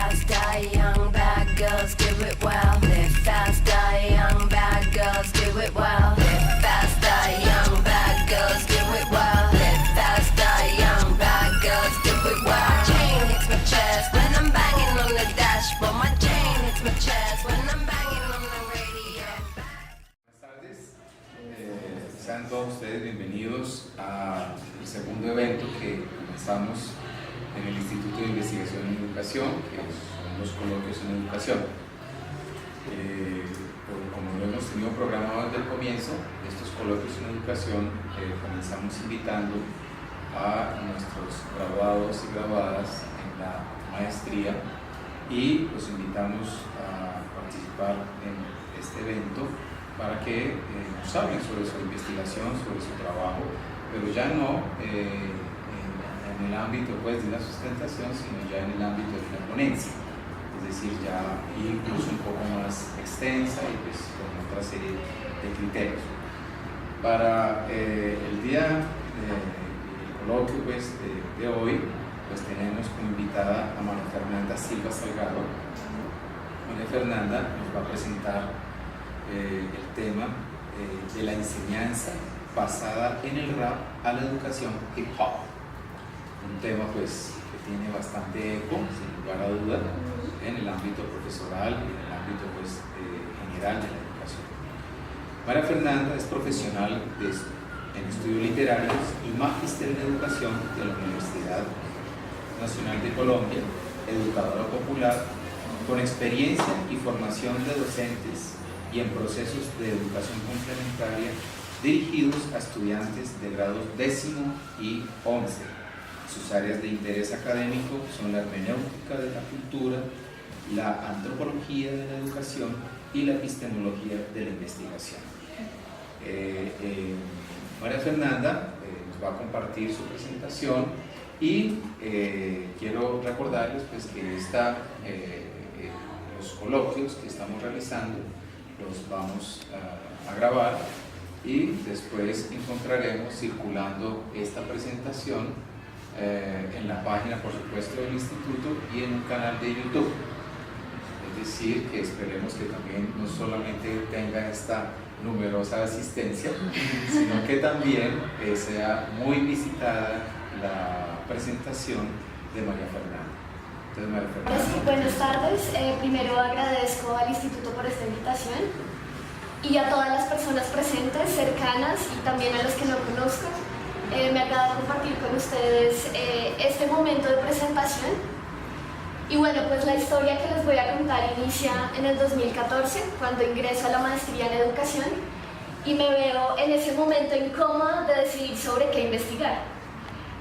fast, die young, bad girls, do it well. Live fast, die young, bad girls, do it well. Live fast, die young, bad girls, do it well. Live fast, die young, bad girls, do it well. My chain hits my chest when I'm banging on the dashboard. My chain hits my chest when I'm banging on the radio. Buenas tardes, sean todos ustedes bienvenidos al segundo evento que comenzamos en el Instituto de Investigación en Educación, que son los coloquios en educación. Como lo hemos tenido programado desde el comienzo, estos coloquios en educación comenzamos invitando a nuestros graduados y graduadas en la maestría y los invitamos a participar en este evento para que nos hablen sobre su investigación, sobre su trabajo, pero ya no en el ámbito pues, de la sustentación, sino ya en el ámbito de la ponencia, es decir, ya incluso un poco más extensa y pues, con otra serie de criterios. Para el día del coloquio pues, de hoy, pues tenemos como invitada a María Fernanda Silva Salgado. María Fernanda nos va a presentar el tema de la enseñanza basada en el rap a la educación hip hop. Un tema pues que tiene bastante eco, sin lugar a duda, en el ámbito profesoral y en el ámbito pues, general de la educación. María Fernanda es profesional en estudios literarios y magíster en educación de la Universidad Nacional de Colombia, educadora popular, con experiencia y formación de docentes y en procesos de educación complementaria dirigidos a estudiantes de grados 10º y 11. Sus áreas de interés académico son la hermenéutica de la cultura, la antropología de la educación y la epistemología de la investigación. María Fernanda nos va a compartir su presentación y quiero recordarles pues, que los coloquios que estamos realizando los vamos a grabar y después encontraremos circulando esta presentación en la página, por supuesto, del Instituto y en un canal de YouTube. Es decir, que esperemos que también no solamente tenga esta numerosa asistencia, sino que también sea muy visitada la presentación de María Fernanda. Entonces, María Fernanda. Sí, buenas tardes. Primero agradezco al Instituto por esta invitación y a todas las personas presentes, cercanas y también a los que no conozco. Me agrada compartir con ustedes este momento de presentación. Y bueno, pues la historia que les voy a contar inicia en el 2014, cuando ingreso a la maestría en educación y me veo en ese momento incómoda de decidir sobre qué investigar.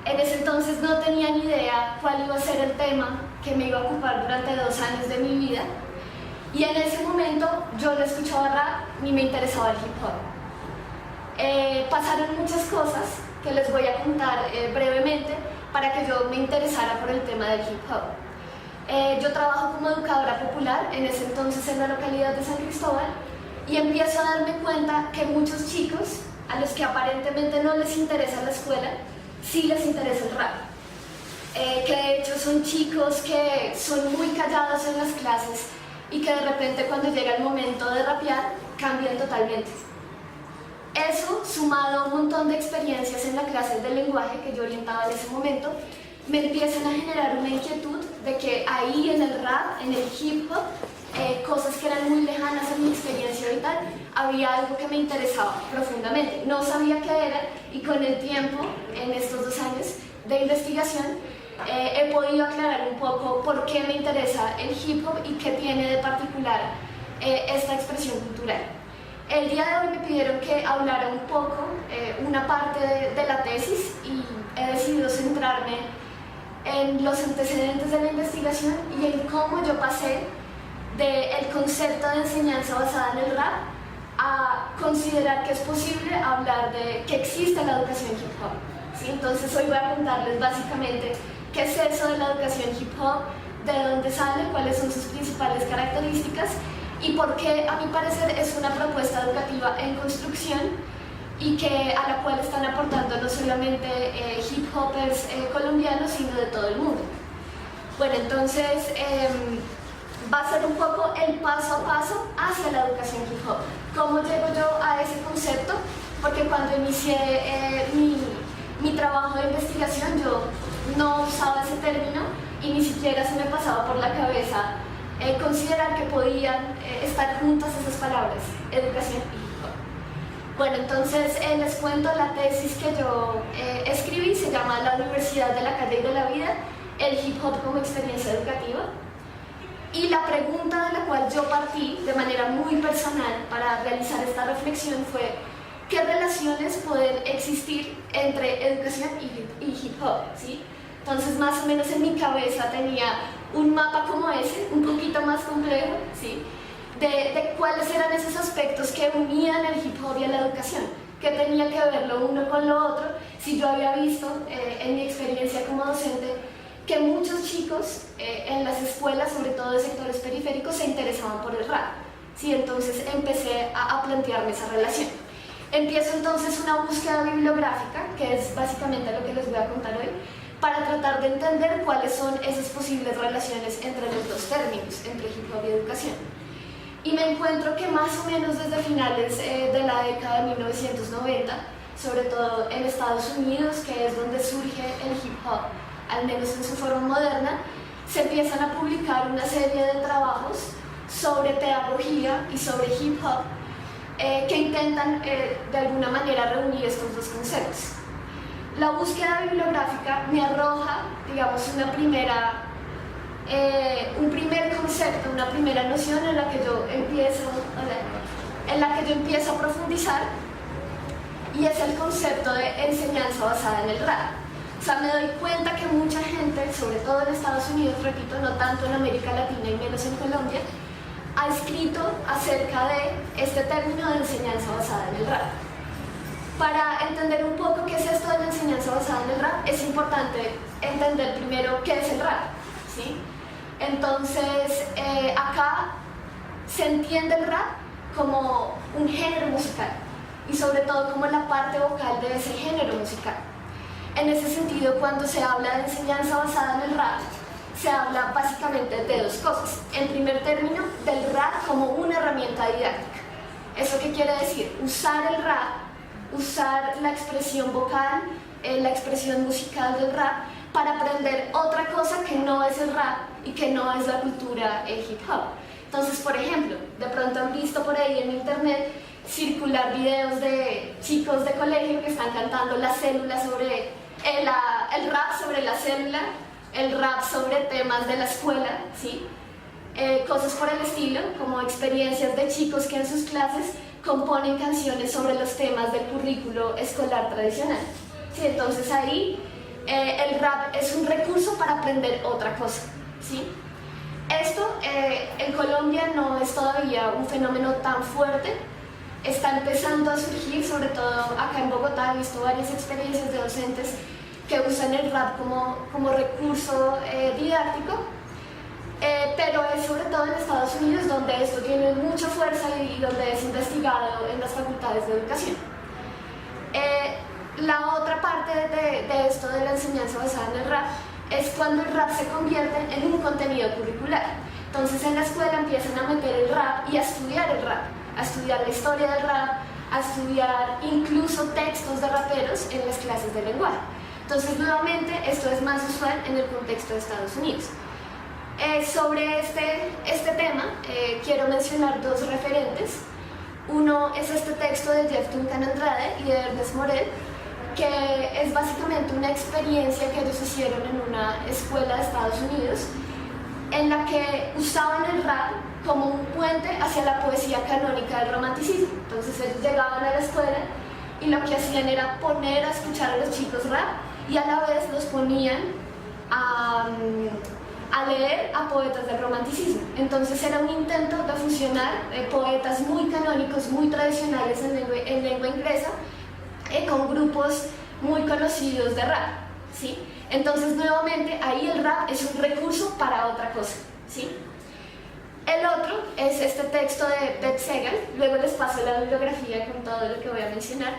En ese entonces no tenía ni idea cuál iba a ser el tema que me iba a ocupar durante 2 años de mi vida y en ese momento yo no escuchaba rap ni me interesaba el hip hop. Pasaron muchas cosas que les voy a contar brevemente para que yo me interesara por el tema del hip hop. Yo trabajo como educadora popular, en ese entonces en la localidad de San Cristóbal, y empiezo a darme cuenta que muchos chicos, a los que aparentemente no les interesa la escuela, sí les interesa el rap. Que de hecho son chicos que son muy callados en las clases y que de repente cuando llega el momento de rapear, cambian totalmente. Eso, sumado a un montón de experiencias en la clase de lenguaje que yo orientaba en ese momento, me empiezan a generar una inquietud de que ahí en el rap, en el hip hop, cosas que eran muy lejanas a mi experiencia vital, había algo que me interesaba profundamente. No sabía qué era y con el tiempo, en estos 2 años de investigación, he podido aclarar un poco por qué me interesa el hip hop y qué tiene de particular esta expresión cultural. El día de hoy me pidieron que hablara un poco, una parte de la tesis y he decidido centrarme en los antecedentes de la investigación y en cómo yo pasé del concepto de enseñanza basada en el rap a considerar que es posible hablar de que existe la educación hip hop. ¿Sí? Entonces hoy voy a contarles básicamente qué es eso de la educación hip hop, de dónde sale, cuáles son sus principales características y por qué a mi parecer es una propuesta educativa en construcción y que a la cual están aportando no solamente hip hoppers colombianos, sino de todo el mundo. Bueno, entonces va a ser un poco el paso a paso hacia la educación hip hop. ¿Cómo llego yo a ese concepto? Porque cuando inicié mi trabajo de investigación yo no usaba ese término y ni siquiera se me pasaba por la cabeza considerar que podían estar juntas esas palabras, educación y hip hop. Bueno, entonces les cuento la tesis que yo escribí, se llama La Universidad de la Calle y de la Vida, el hip hop como experiencia educativa. Y la pregunta de la cual yo partí de manera muy personal para realizar esta reflexión fue: ¿qué relaciones pueden existir entre educación y hip hop? ¿Sí? Entonces, más o menos en mi cabeza tenía un mapa como ese, un poquito más complejo, ¿sí? de cuáles eran esos aspectos que unían el hip hop y a la educación, que tenía que ver lo uno con lo otro. Si yo había visto en mi experiencia como docente que muchos chicos en las escuelas, sobre todo de sectores periféricos, se interesaban por el rap, ¿sí? Entonces empecé a plantearme esa relación. Empiezo entonces una búsqueda bibliográfica, que es básicamente lo que les voy a contar hoy, para tratar de entender cuáles son esas posibles relaciones entre los dos términos, entre hip hop y educación. Y me encuentro que más o menos desde finales de la década de 1990, sobre todo en Estados Unidos, que es donde surge el hip hop, al menos en su forma moderna, se empiezan a publicar una serie de trabajos sobre pedagogía y sobre hip hop que intentan de alguna manera reunir estos dos conceptos. La búsqueda bibliográfica me arroja, digamos, un primer concepto, una primera noción en la que yo empiezo a profundizar, y es el concepto de enseñanza basada en el rap. O sea, me doy cuenta que mucha gente, sobre todo en Estados Unidos, repito, no tanto en América Latina y menos en Colombia, ha escrito acerca de este término de enseñanza basada en el rap. Para entender un poco qué es esto de la enseñanza basada en el rap, es importante entender primero qué es el rap, ¿sí? Entonces, acá se entiende el rap como un género musical y sobre todo como la parte vocal de ese género musical. En ese sentido, cuando se habla de enseñanza basada en el rap, se habla básicamente de dos cosas. En primer término, del rap como una herramienta didáctica. ¿Eso qué quiere decir? Usar el rap, usar la expresión vocal, la expresión musical del rap para aprender otra cosa que no es el rap y que no es la cultura hip hop. Entonces, por ejemplo, de pronto han visto por ahí en internet circular videos de chicos de colegio que están cantando la célula sobre el rap sobre la célula, el rap sobre temas de la escuela, ¿sí? Cosas por el estilo, como experiencias de chicos que en sus clases componen canciones sobre los temas del currículo escolar tradicional, ¿sí? Entonces ahí el rap es un recurso para aprender otra cosa, ¿sí? Esto en Colombia no es todavía un fenómeno tan fuerte, está empezando a surgir, sobre todo acá en Bogotá. He visto varias experiencias de docentes que usan el rap como recurso didáctico, pero es sobre todo en Estados Unidos donde esto tiene mucha fuerza y donde es investigado en las facultades de educación. La otra parte de esto de la enseñanza basada en el rap es cuando el rap se convierte en un contenido curricular. Entonces en la escuela empiezan a meter el rap y a estudiar el rap, a estudiar la historia del rap, a estudiar incluso textos de raperos en las clases de lenguaje. Entonces, nuevamente, esto es más usual en el contexto de Estados Unidos. Sobre este tema, quiero mencionar dos referentes. Uno es este texto de Jeff Duncan Andrade y de Ernest Morel, que es básicamente una experiencia que ellos hicieron en una escuela de Estados Unidos, en la que usaban el rap como un puente hacia la poesía canónica del romanticismo. Entonces ellos llegaban a la escuela y lo que hacían era poner a escuchar a los chicos rap y a la vez los ponían a leer a poetas del romanticismo. Entonces era un intento de fusionar poetas muy canónicos, muy tradicionales en lengua inglesa, con grupos muy conocidos de rap, ¿sí? Entonces, nuevamente, ahí el rap es un recurso para otra cosa, ¿sí? El otro es este texto de Beth Segal, luego les paso la bibliografía con todo lo que voy a mencionar.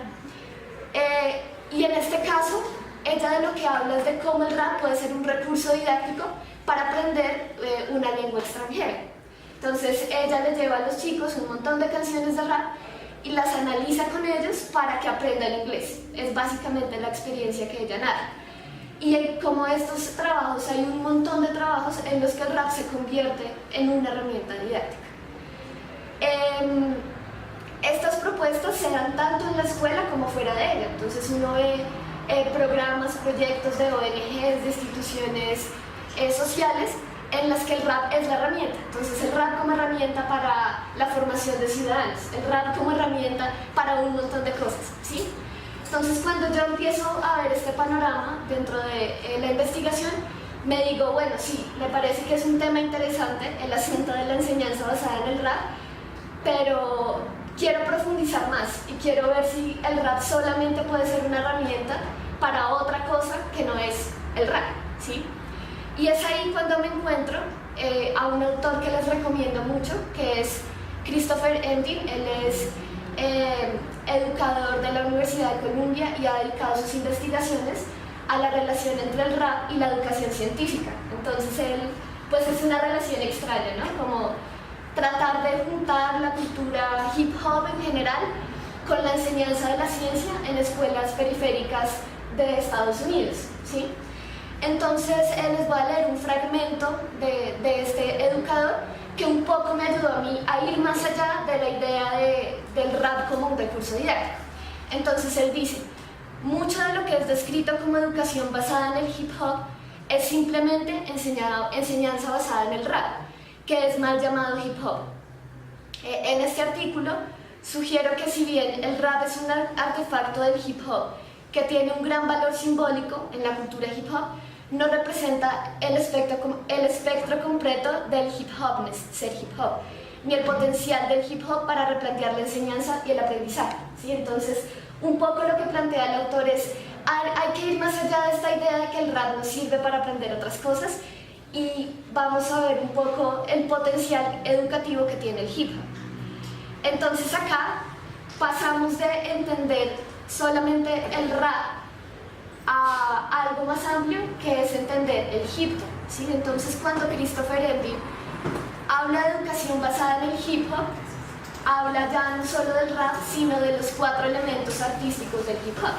Y en este caso, ella de lo que habla es de cómo el rap puede ser un recurso didáctico para aprender una lengua extranjera. Entonces ella le lleva a los chicos un montón de canciones de rap y las analiza con ellos para que aprendan inglés. Es básicamente la experiencia que ella narra. Y como estos trabajos, hay un montón de trabajos en los que el rap se convierte en una herramienta didáctica. Estas propuestas se dan tanto en la escuela como fuera de ella. Entonces uno ve programas, proyectos de ONGs, de instituciones sociales en las que el rap es la herramienta. Entonces el rap como herramienta para la formación de ciudadanos, el rap como herramienta para un montón de cosas, ¿sí? Entonces cuando yo empiezo a ver este panorama dentro de la investigación, me digo, bueno, sí, me parece que es un tema interesante el asunto de la enseñanza basada en el rap, pero quiero profundizar más y quiero ver si el rap solamente puede ser una herramienta para otra cosa que no es el rap, ¿sí? Y es ahí cuando me encuentro a un autor que les recomiendo mucho, que es Christopher Emdin. Él es educador de la Universidad de Columbia y ha dedicado sus investigaciones a la relación entre el rap y la educación científica. Entonces él, pues es una relación extraña, ¿no? Como tratar de juntar la cultura hip hop en general con la enseñanza de la ciencia en escuelas periféricas de Estados Unidos, ¿sí? Entonces les voy a leer un fragmento de este educador que un poco me ayudó a mí a ir más allá de la idea del rap como un recurso didáctico. Entonces él dice, mucho de lo que es descrito como educación basada en el hip hop es simplemente enseñanza basada en el rap, que es mal llamado hip hop. En este artículo sugiero que si bien el rap es un artefacto del hip hop que tiene un gran valor simbólico en la cultura hip hop, no representa el espectro completo del hip hopness, ser hip hop, ni el potencial del hip hop para replantear la enseñanza y el aprendizaje, ¿sí? Entonces, un poco lo que plantea el autor es, hay que ir más allá de esta idea de que el rap nos sirve para aprender otras cosas y vamos a ver un poco el potencial educativo que tiene el hip hop. Entonces acá pasamos de entender solamente el rap a algo más amplio que es entender el hip hop, ¿sí? Entonces cuando Christopher Emdin habla de educación basada en el hip hop, habla ya no solo del rap, sino de los 4 elementos artísticos del hip hop.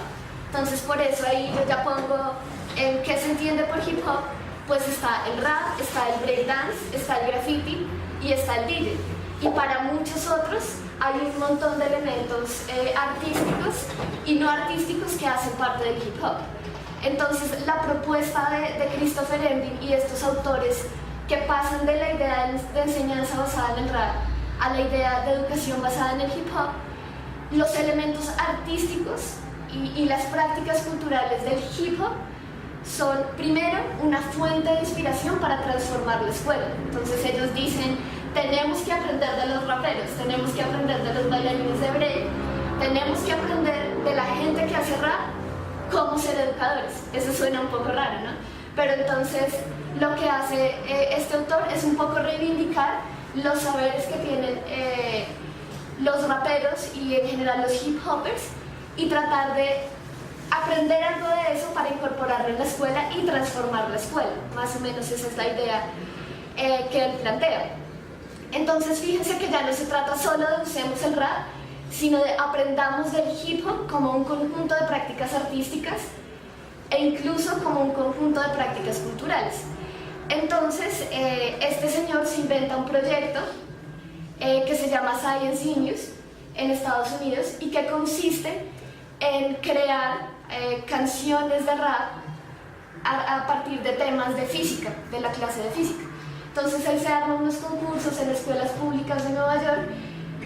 Entonces por eso ahí yo ya pongo en qué se entiende por hip hop, pues está el rap, está el breakdance, está el graffiti y está el DJ. Y para muchos otros hay un montón de elementos artísticos y no artísticos que hacen parte del hip hop. Entonces la propuesta de Christopher Emdin y estos autores que pasan de la idea de enseñanza basada en el rap a la idea de educación basada en el hip hop, los elementos artísticos y las prácticas culturales del hip hop son primero una fuente de inspiración para transformar la escuela. Entonces ellos dicen, tenemos que aprender de los raperos, tenemos que aprender de los bailarines de break, tenemos que aprender de la gente que hace rap cómo ser educadores. Eso suena un poco raro, ¿no? Pero entonces lo que hace este autor es un poco reivindicar los saberes que tienen los raperos y en general los hip hoppers y tratar de aprender algo de eso para incorporarlo en la escuela y transformar la escuela. Más o menos esa es la idea que él plantea. Entonces fíjense que ya no se trata solo de usemos el rap, sino de aprendamos del hip hop como un conjunto de prácticas artísticas e incluso como un conjunto de prácticas culturales. Entonces este señor se inventa un proyecto que se llama Science Genius en Estados Unidos y que consiste en crear canciones de rap a partir de temas de física, de la clase de física. Entonces él se arma unos concursos en escuelas públicas de Nueva York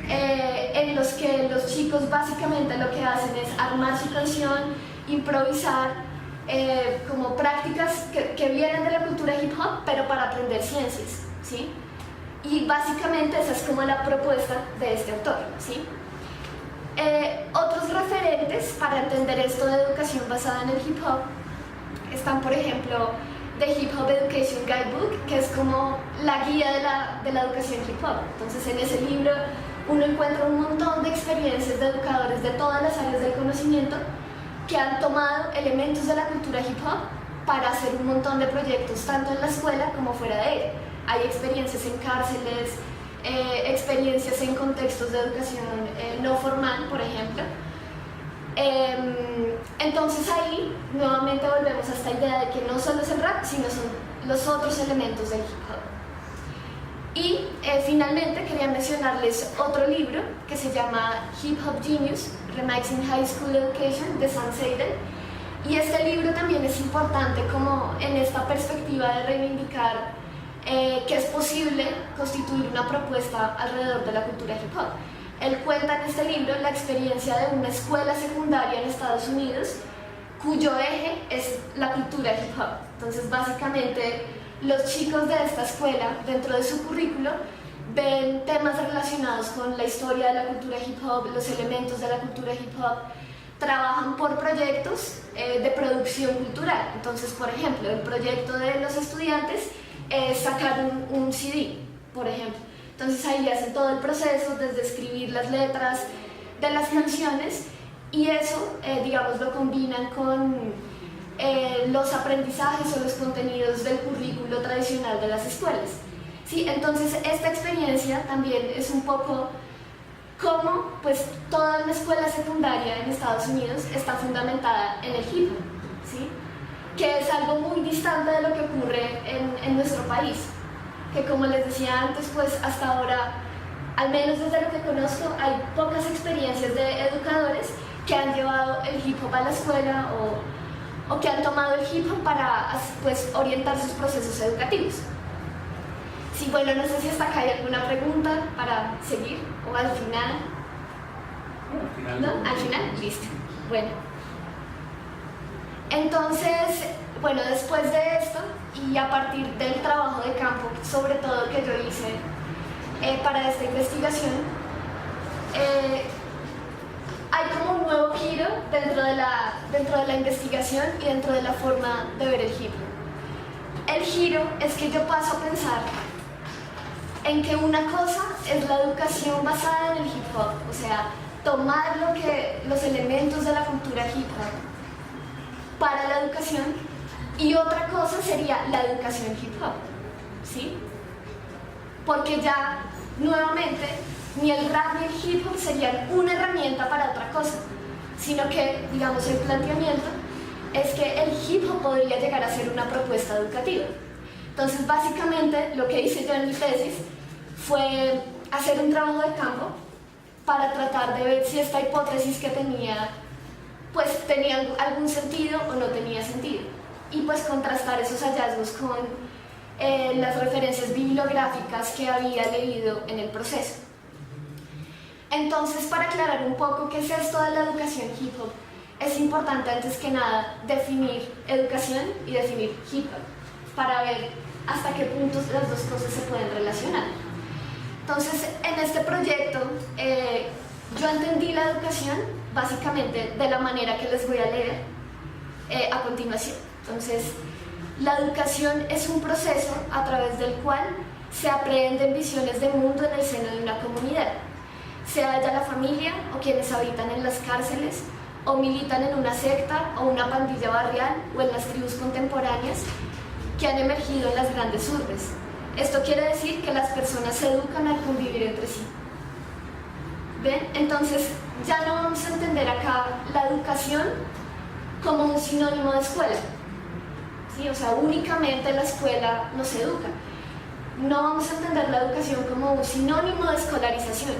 en los que los chicos básicamente lo que hacen es armar su canción, improvisar, como prácticas que vienen de la cultura hip hop, pero para aprender ciencias, ¿sí? Y básicamente esa es como la propuesta de este autor, ¿sí? Otros referentes para entender esto de educación basada en el hip hop están, por ejemplo, The Hip Hop Education Guidebook, que es como la guía de la educación hip hop. Entonces en ese libro uno encuentra un montón de experiencias de educadores de todas las áreas del conocimiento que han tomado elementos de la cultura hip hop para hacer un montón de proyectos tanto en la escuela como fuera de ella. Hay experiencias en cárceles, experiencias en contextos de educación no formal, por ejemplo. Entonces ahí nuevamente volvemos a esta idea de que no solo es el rap, sino son los otros elementos del hip hop. Y finalmente quería mencionarles otro libro que se llama Hip Hop Genius, Remixing High School Education, de Sam Seidel. Y este libro también es importante como en esta perspectiva de reivindicar que es posible constituir una propuesta alrededor de la cultura hip hop. Él cuenta en este libro la experiencia de una escuela secundaria en Estados Unidos cuyo eje es la cultura hip hop. Entonces básicamente los chicos de esta escuela dentro de su currículo ven temas relacionados con la historia de la cultura hip hop, los elementos de la cultura hip hop, trabajan por proyectos de producción cultural. Entonces, por ejemplo, el proyecto de los estudiantes es sacar un CD, por ejemplo. Entonces ahí hacen todo el proceso desde escribir las letras de las canciones y eso, digamos, lo combinan con los aprendizajes o los contenidos del currículo tradicional de las escuelas. ¿Sí? Entonces esta experiencia también es un poco como pues, toda una escuela secundaria en Estados Unidos está fundamentada en el hip hop, ¿sí? Que es algo muy distante de lo que ocurre en nuestro país, que como les decía antes, pues hasta ahora, al menos desde lo que conozco, hay pocas experiencias de educadores que han llevado el hip hop a la escuela o que han tomado el hip hop para pues, orientar sus procesos educativos. Sí, bueno, no sé si hasta acá hay alguna pregunta para seguir o al final. Al final. ¿No? Al final, listo. Bueno. Entonces, bueno, después de esto y a partir del trabajo de campo, sobre todo que yo hice para esta investigación, hay como un nuevo giro dentro de la investigación y dentro de la forma de ver el hip hop. El giro es que yo paso a pensar en que una cosa es la educación basada en el hip hop, o sea, tomar los elementos de la cultura hip hop para la educación, y otra cosa sería la educación hip hop, ¿sí? Porque ya, nuevamente, ni el rap ni el hip hop serían una herramienta para otra cosa, sino que, digamos, el planteamiento es que el hip hop podría llegar a ser una propuesta educativa. Entonces, básicamente, lo que hice yo en mi tesis fue hacer un trabajo de campo para tratar de ver si esta hipótesis que tenía, pues tenía algún sentido o no tenía sentido. Y pues contrastar esos hallazgos con las referencias bibliográficas que había leído en el proceso. Entonces, para aclarar un poco qué es esto de la educación hip hop, es importante antes que nada definir educación y definir hip hop, para ver hasta qué puntos las dos cosas se pueden relacionar. Entonces, en este proyecto, yo entendí la educación básicamente de la manera que les voy a leer a continuación. Entonces, la educación es un proceso a través del cual se aprenden visiones de mundo en el seno de una comunidad, sea ella la familia o quienes habitan en las cárceles o militan en una secta o una pandilla barrial o en las tribus contemporáneas que han emergido en las grandes urbes. Esto quiere decir que las personas se educan al convivir entre sí. ¿Ven? Entonces, ya no vamos a entender acá la educación como un sinónimo de escuela. ¿Sí? O sea, únicamente la escuela nos educa. No vamos a entender la educación como un sinónimo de escolarización,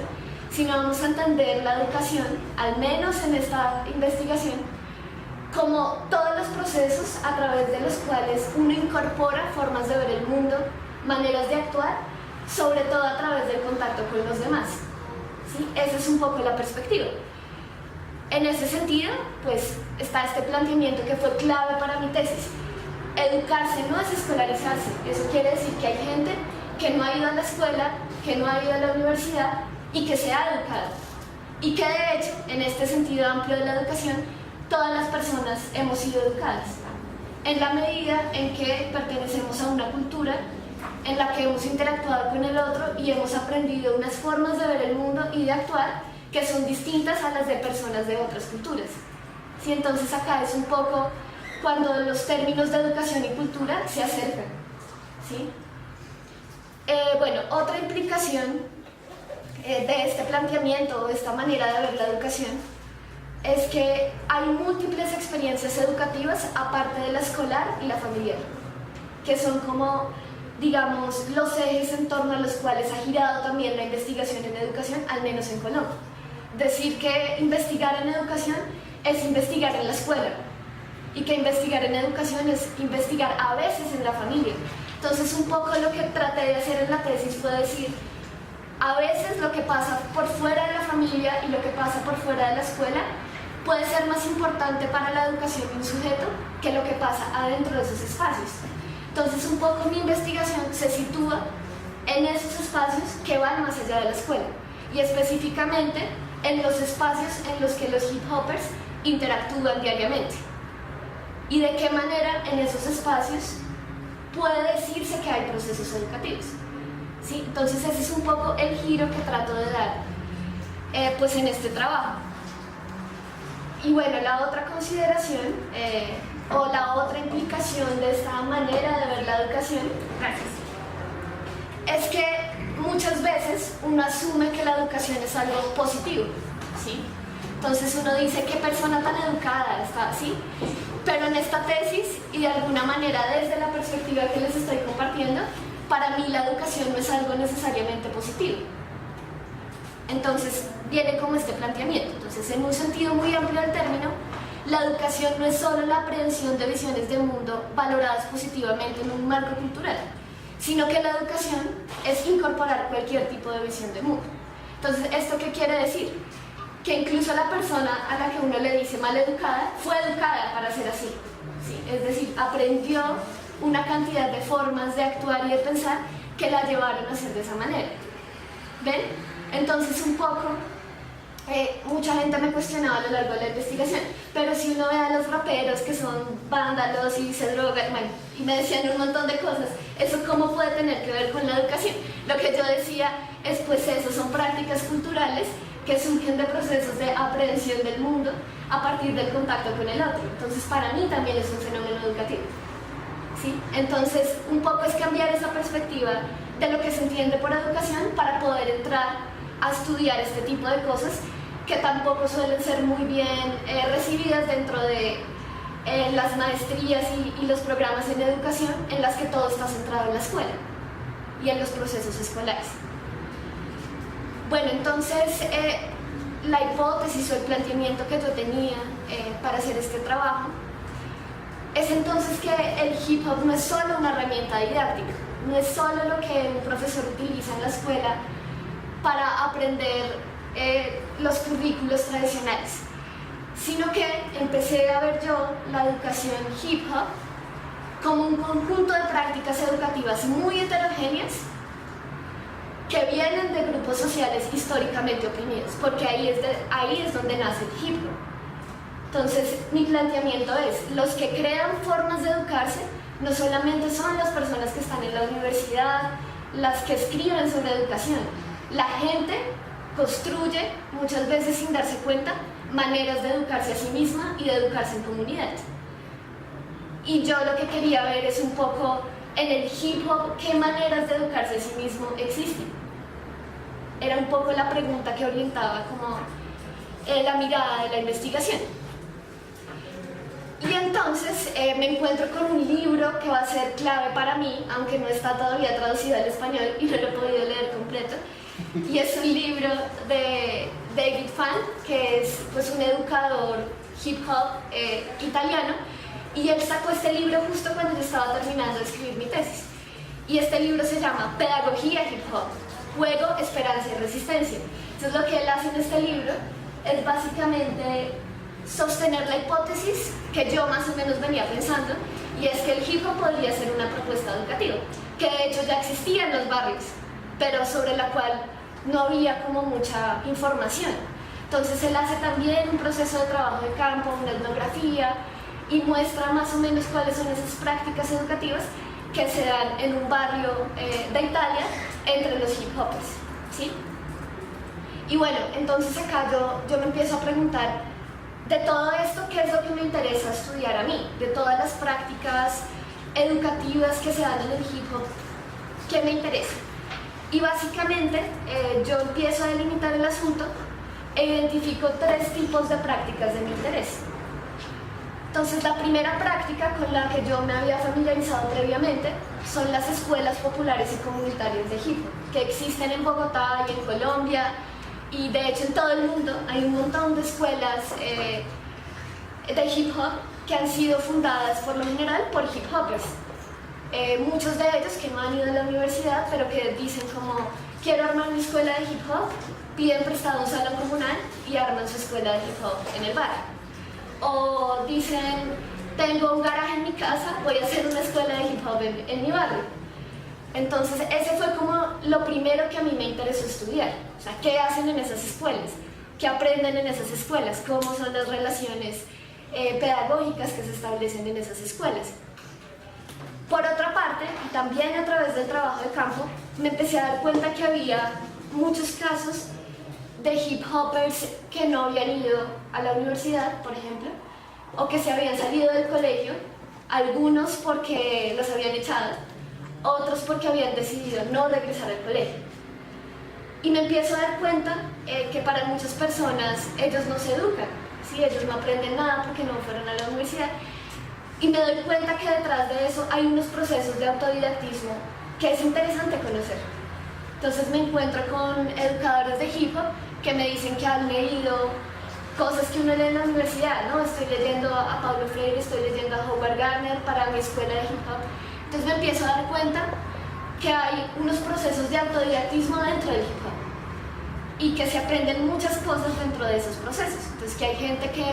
sino vamos a entender la educación, al menos en esta investigación, como todos los procesos a través de los cuales uno incorpora formas de ver el mundo, maneras de actuar, sobre todo a través del contacto con los demás. ¿Sí? Esa es un poco la perspectiva. En ese sentido, pues está este planteamiento que fue clave para mi tesis. Educarse no es escolarizarse. Eso quiere decir que hay gente que no ha ido a la escuela, que no ha ido a la universidad y que se ha educado. Y que de hecho, en este sentido amplio de la educación, todas las personas hemos sido educadas. En la medida en que pertenecemos a una cultura en la que hemos interactuado con el otro y hemos aprendido unas formas de ver el mundo y de actuar que son distintas a las de personas de otras culturas. ¿Sí? Entonces acá es un poco cuando los términos de educación y cultura se acercan, ¿sí? Bueno, otra implicación de este planteamiento o de esta manera de ver la educación es que hay múltiples experiencias educativas aparte de la escolar y la familiar, que son como, digamos, los ejes en torno a los cuales ha girado también la investigación en educación, al menos en Colombia. Decir que investigar en educación es investigar en la escuela y que investigar en educación es investigar a veces en la familia. Entonces, un poco lo que traté de hacer en la tesis fue decir, a veces lo que pasa por fuera de la familia y lo que pasa por fuera de la escuela puede ser más importante para la educación de un sujeto que lo que pasa adentro de esos espacios. Entonces, un poco mi investigación se sitúa en esos espacios que van más allá de la escuela y específicamente en los espacios en los que los hip hoppers interactúan diariamente y de qué manera en esos espacios puede decirse que hay procesos educativos, ¿sí? Entonces ese es un poco el giro que trato de dar pues en este trabajo. Y bueno, la otra consideración o la otra implicación de esta manera de ver la educación es que muchas veces uno asume que la educación es algo positivo, ¿sí? Entonces uno dice, qué persona tan educada está, ¿sí? Pero en esta tesis, y de alguna manera desde la perspectiva que les estoy compartiendo, para mí la educación no es algo necesariamente positivo. Entonces viene como este planteamiento. Entonces, en un sentido muy amplio del término, la educación no es solo la aprehensión de visiones de mundo valoradas positivamente en un marco cultural, sino que la educación es incorporar cualquier tipo de visión de mundo. Entonces, ¿esto qué quiere decir? Que incluso la persona a la que uno le dice maleducada fue educada para ser así, ¿sí? Es decir, aprendió una cantidad de formas de actuar y de pensar que la llevaron a ser de esa manera. ¿Ven? Entonces, un poco, mucha gente me cuestionaba a lo largo de la investigación, pero si uno ve a los raperos que son vándalos y se drogan, bueno, y me decían un montón de cosas, ¿eso cómo puede tener que ver con la educación? Lo que yo decía es, pues eso son prácticas culturales que surgen de procesos de aprehensión del mundo a partir del contacto con el otro. Entonces, para mí también es un fenómeno educativo, ¿sí? Entonces, un poco es cambiar esa perspectiva de lo que se entiende por educación para poder entrar a estudiar este tipo de cosas que tampoco suelen ser muy bien recibidas dentro de las maestrías y los programas en educación en las que todo está centrado en la escuela y en los procesos escolares. Bueno, entonces la hipótesis o el planteamiento que yo tenía para hacer este trabajo es entonces que el hip hop no es solo una herramienta didáctica, no es solo lo que un profesor utiliza en la escuela para aprender los currículos tradicionales, sino que empecé a ver yo la educación hip hop como un conjunto de prácticas educativas muy heterogéneas que vienen de grupos sociales históricamente oprimidos, porque ahí es donde nace el hip hop. Entonces, mi planteamiento es, los que crean formas de educarse no solamente son las personas que están en la universidad, las que escriben sobre educación. La gente construye, muchas veces sin darse cuenta, maneras de educarse a sí misma y de educarse en comunidad. Y yo lo que quería ver es un poco en el hip hop qué maneras de educarse a sí mismo existen. Era un poco la pregunta que orientaba como la mirada de la investigación. Y entonces me encuentro con un libro que va a ser clave para mí, aunque no está todavía traducido al español y no lo he podido leer completo. Y es un libro de David Fan, que es pues, un educador hip hop italiano, y él sacó este libro justo cuando yo estaba terminando de escribir mi tesis. Y este libro se llama Pedagogía Hip Hop, Juego, Esperanza y Resistencia. Entonces lo que él hace en este libro es básicamente sostener la hipótesis que yo más o menos venía pensando, y es que el hip hop podría ser una propuesta educativa, que de hecho ya existía en los barrios, pero sobre la cual no había como mucha información. Entonces él hace también un proceso de trabajo de campo, una etnografía, y muestra más o menos cuáles son esas prácticas educativas que se dan en un barrio de Italia entre los hip hoppers, ¿sí? Y bueno, entonces acá yo me empiezo a preguntar de todo esto, ¿qué es lo que me interesa estudiar a mí? De todas las prácticas educativas que se dan en el hip hop, ¿qué me interesa? Y básicamente yo empiezo a delimitar el asunto e identifico 3 tipos de prácticas de mi interés. Entonces, la primera práctica con la que yo me había familiarizado previamente son las escuelas populares y comunitarias de hip hop, que existen en Bogotá y en Colombia, y de hecho en todo el mundo hay un montón de escuelas de hip hop que han sido fundadas por lo general por hip hoppers. Muchos de ellos que no han ido a la universidad, pero que dicen como, quiero armar mi escuela de hip hop, piden prestado un salón comunal y arman su escuela de hip hop en el barrio. O dicen, tengo un garaje en mi casa, voy a hacer una escuela de hip hop en mi barrio. Entonces ese fue como lo primero que a mí me interesó estudiar. O sea, ¿qué hacen en esas escuelas? ¿Qué aprenden en esas escuelas? ¿Cómo son las relaciones pedagógicas que se establecen en esas escuelas? Por otra parte, y también a través del trabajo de campo, me empecé a dar cuenta que había muchos casos de hip hoppers que no habían ido a la universidad, por ejemplo, o que se habían salido del colegio, algunos porque los habían echado, otros porque habían decidido no regresar al colegio. Y me empiezo a dar cuenta que para muchas personas ellos no se educan, ¿sí? Ellos no aprenden nada porque no fueron a la universidad. Y me doy cuenta que detrás de eso hay unos procesos de autodidactismo que es interesante conocer. Entonces me encuentro con educadores de hip hop que me dicen que han leído cosas que uno lee en la universidad, ¿no? Estoy leyendo a Paulo Freire, estoy leyendo a Howard Gardner para mi escuela de hip hop. Entonces me empiezo a dar cuenta que hay unos procesos de autodidactismo dentro del hip hop y que se aprenden muchas cosas dentro de esos procesos. Entonces que hay gente que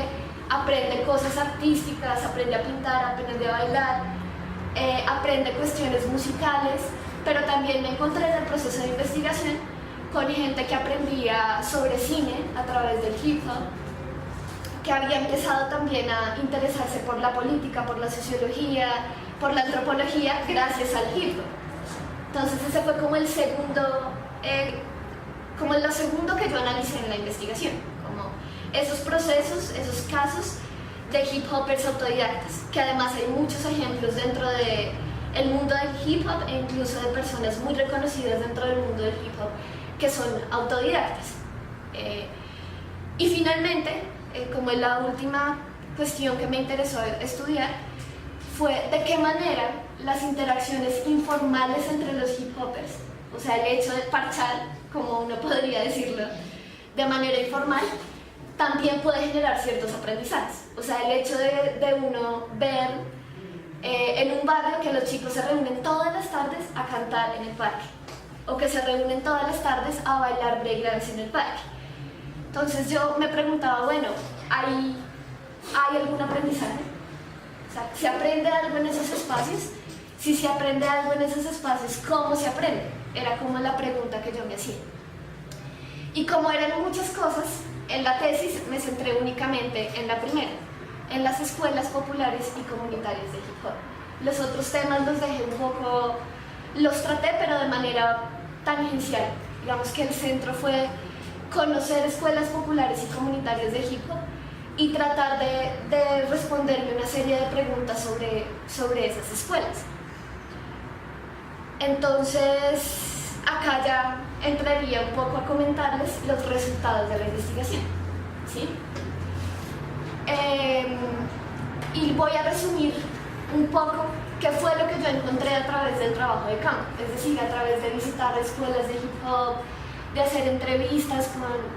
aprende cosas artísticas, aprende a pintar, aprende a bailar, aprende cuestiones musicales, pero también me encontré en el proceso de investigación con gente que aprendía sobre cine a través del hip hop, que había empezado también a interesarse por la política, por la sociología, por la antropología, gracias al hip hop. Entonces ese fue como el segundo, lo segundo que yo analicé en la investigación, como esos procesos, esos casos de hip hopers autodidactas, que además hay muchos ejemplos dentro del mundo del hip hop e incluso de personas muy reconocidas dentro del mundo del hip hop que son autodidactas. Y finalmente, como la última cuestión que me interesó estudiar, fue de qué manera las interacciones informales entre los hip hoppers, o sea, el hecho de parchar, como uno podría decirlo, de manera informal, también puede generar ciertos aprendizajes. O sea, el hecho de uno ver en un barrio que los chicos se reúnen todas las tardes a cantar en el parque, o que se reúnen todas las tardes a bailar breakdance en el parque. Entonces yo me preguntaba, bueno, ¿hay algún aprendizaje? O sea, ¿se aprende algo en esos espacios? Si se aprende algo en esos espacios, ¿cómo se aprende? Era como la pregunta que yo me hacía. Y como eran muchas cosas, en la tesis me centré únicamente en la primera, en las escuelas populares y comunitarias de hip hop. Los otros temas los dejé un poco, los traté pero de manera tangencial. Digamos que el centro fue conocer escuelas populares y comunitarias de hip hop y tratar de responderme una serie de preguntas sobre esas escuelas. Entonces, acá ya entraría un poco a comentarles los resultados de la investigación, ¿sí? Y voy a resumir un poco qué fue lo que yo encontré a través del trabajo de campo, es decir, a través de visitar escuelas de hip hop, de hacer entrevistas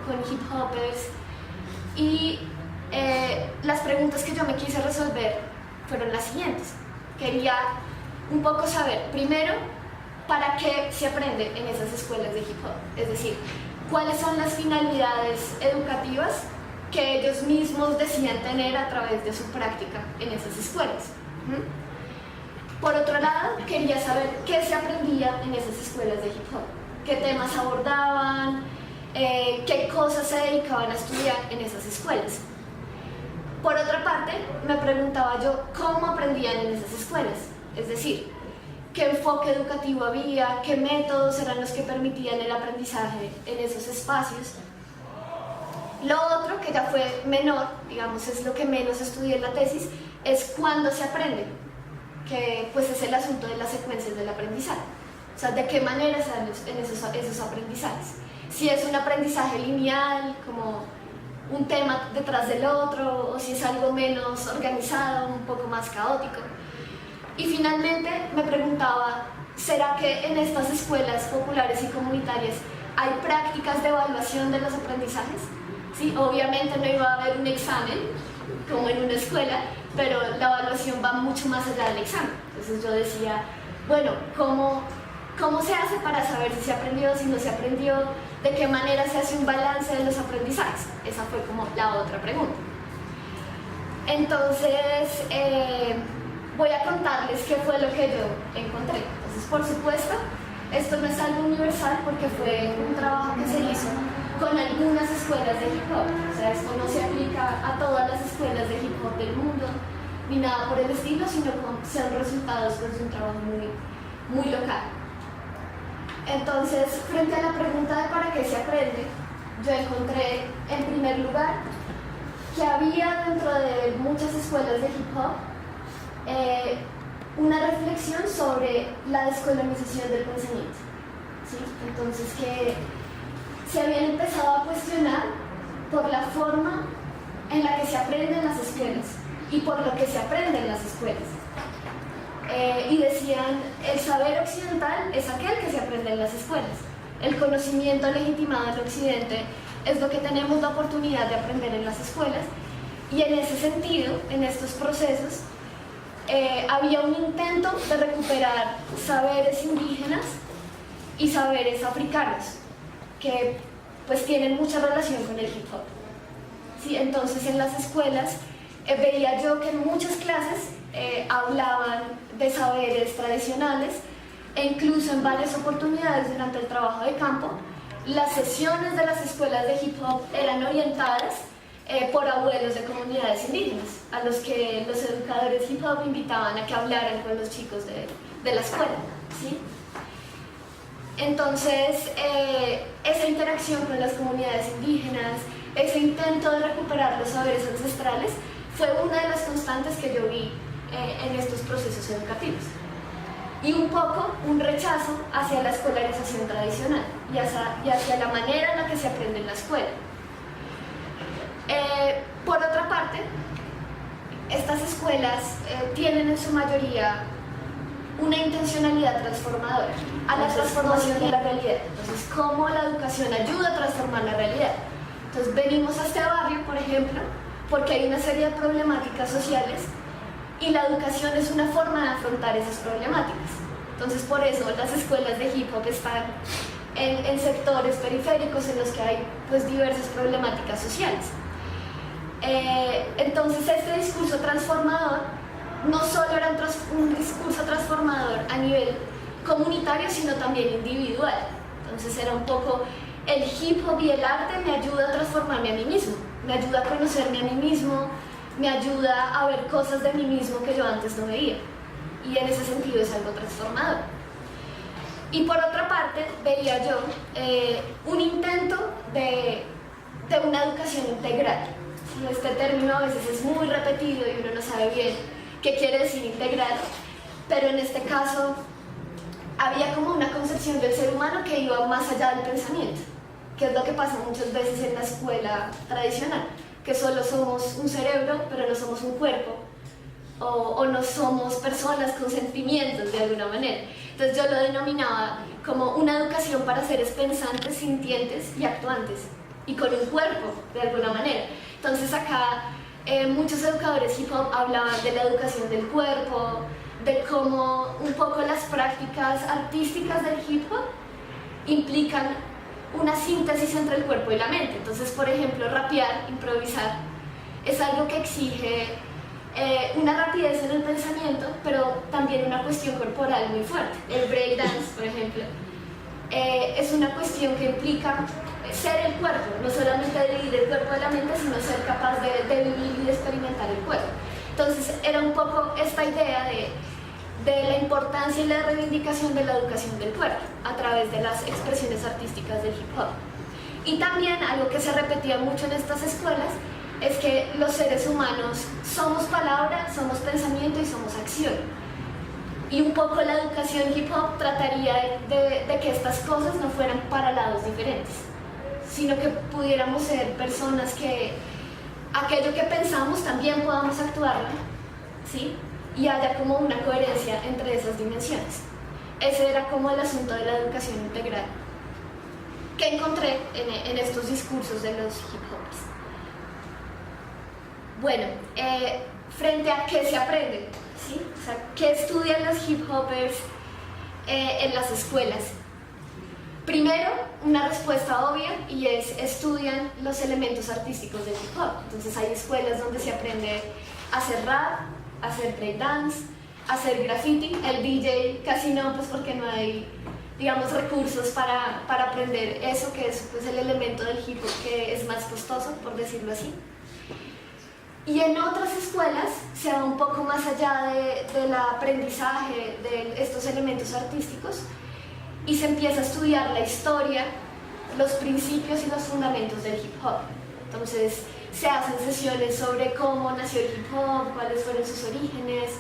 con hip hoppers, y las preguntas que yo me quise resolver fueron las siguientes. Quería un poco saber, primero, ¿para qué se aprende en esas escuelas de hip hop? Es decir, ¿cuáles son las finalidades educativas que ellos mismos decían tener a través de su práctica en esas escuelas? Por otro lado, quería saber qué se aprendía en esas escuelas de hip hop, qué temas abordaban, qué cosas se dedicaban a estudiar en esas escuelas. Por otra parte, me preguntaba yo cómo aprendían en esas escuelas, es decir, qué enfoque educativo había, qué métodos eran los que permitían el aprendizaje en esos espacios. Lo otro, que ya fue menor, digamos, es lo que menos estudié en la tesis, es cuándo se aprende, que pues es el asunto de las secuencias del aprendizaje. O sea, de qué manera se dan esos aprendizajes. Si es un aprendizaje lineal, como un tema detrás del otro, o si es algo menos organizado, un poco más caótico. Y finalmente me preguntaba, ¿será que en estas escuelas populares y comunitarias hay prácticas de evaluación de los aprendizajes? Sí, obviamente no iba a haber un examen como en una escuela, pero la evaluación va mucho más allá del examen. Entonces yo decía, bueno, ¿cómo se hace para saber si se aprendió, si no se aprendió? ¿De qué manera se hace un balance de los aprendizajes? Esa fue como la otra pregunta. Entonces, voy a contarles qué fue lo que yo encontré. Entonces, por supuesto, esto no es algo universal porque fue un trabajo que se hizo con algunas escuelas de hip hop. O sea, esto no se aplica a todas las escuelas de hip hop del mundo, ni nada por el estilo, sino que son resultados pues, de un trabajo muy local. Entonces, frente a la pregunta de para qué se aprende, yo encontré, en primer lugar, que había dentro de muchas escuelas de hip hop una reflexión sobre la descolonización del pensamiento. ¿Sí? Entonces, que se habían empezado a cuestionar por la forma en la que se aprende en las escuelas y por lo que se aprende en las escuelas. Y decían, el saber occidental es aquel que se aprende en las escuelas. El conocimiento legitimado en Occidente es lo que tenemos la oportunidad de aprender en las escuelas. Y en ese sentido, en estos procesos, había un intento de recuperar saberes indígenas y saberes africanos, que pues tienen mucha relación con el hip hop. ¿Sí? Entonces en las escuelas veía yo que en muchas clases hablaban de saberes tradicionales e incluso en varias oportunidades durante el trabajo de campo las sesiones de las escuelas de hip hop eran orientadas por abuelos de comunidades indígenas a los que los educadores hip hop invitaban a que hablaran con los chicos de la escuela, ¿sí? Entonces esa interacción con las comunidades indígenas, ese intento de recuperar los saberes ancestrales fue una de las constantes que yo vi en estos procesos educativos. Y un poco un rechazo hacia la escolarización tradicional y hacia la manera en la que se aprende en la escuela. Por otra parte, estas escuelas tienen en su mayoría una intencionalidad transformadora a la transformación de la realidad. Entonces, ¿cómo la educación ayuda a transformar la realidad? Entonces, venimos a este barrio, por ejemplo, porque hay una serie de problemáticas sociales y la educación es una forma de afrontar esas problemáticas. Entonces, por eso las escuelas de hip hop están en sectores periféricos en los que hay pues, diversas problemáticas sociales. Entonces, este discurso transformador no solo era un discurso transformador a nivel comunitario, sino también individual. Entonces, era un poco el hip hop y el arte me ayuda a transformarme a mí mismo, me ayuda a conocerme a mí mismo, me ayuda a ver cosas de mí mismo que yo antes no veía. Y en ese sentido es algo transformador. Y por otra parte, veía yo un intento de una educación integral. Este término a veces es muy repetido y uno no sabe bien qué quiere decir integral, pero en este caso había como una concepción del ser humano que iba más allá del pensamiento, que es lo que pasa muchas veces en la escuela tradicional, que solo somos un cerebro, pero no somos un cuerpo, o no somos personas con sentimientos de alguna manera. Entonces yo lo denominaba como una educación para seres pensantes, sintientes y actuantes, y con un cuerpo de alguna manera. Entonces acá muchos educadores hip hop hablaban de la educación del cuerpo, de cómo un poco las prácticas artísticas del hip hop implican una síntesis entre el cuerpo y la mente. Entonces, por ejemplo, rapear, improvisar, es algo que exige una rapidez en el pensamiento, pero también una cuestión corporal muy fuerte. El breakdance, por ejemplo, es una cuestión que implica ser el cuerpo, no solamente dividir el cuerpo de la mente, sino ser capaz de vivir y de experimentar el cuerpo. Entonces, era un poco esta idea de la importancia y la reivindicación de la educación del cuerpo a través de las expresiones artísticas del hip hop. Y también algo que se repetía mucho en estas escuelas es que los seres humanos somos palabra, somos pensamiento y somos acción. Y un poco la educación hip hop trataría de que estas cosas no fueran para lados diferentes, sino que pudiéramos ser personas que aquello que pensamos también podamos actuarlo, ¿sí? Y haya como una coherencia entre esas dimensiones. Ese era como el asunto de la educación integral que encontré en estos discursos de los hip hoppers. Bueno, frente a qué se aprende, ¿sí? O sea, ¿qué estudian los hip hoppers en las escuelas? Primero, una respuesta obvia, y es estudian los elementos artísticos del hip hop. Entonces hay escuelas donde se aprende a hacer rap, a hacer breakdance, a hacer graffiti. El DJ casi no, pues porque no hay, digamos, recursos para aprender eso, que es pues, el elemento del hip hop que es más costoso, por decirlo así. Y en otras escuelas se va un poco más allá del aprendizaje de estos elementos artísticos y se empieza a estudiar la historia, los principios y los fundamentos del hip hop. Entonces se hacen sesiones sobre cómo nació el hip hop, cuáles fueron sus orígenes,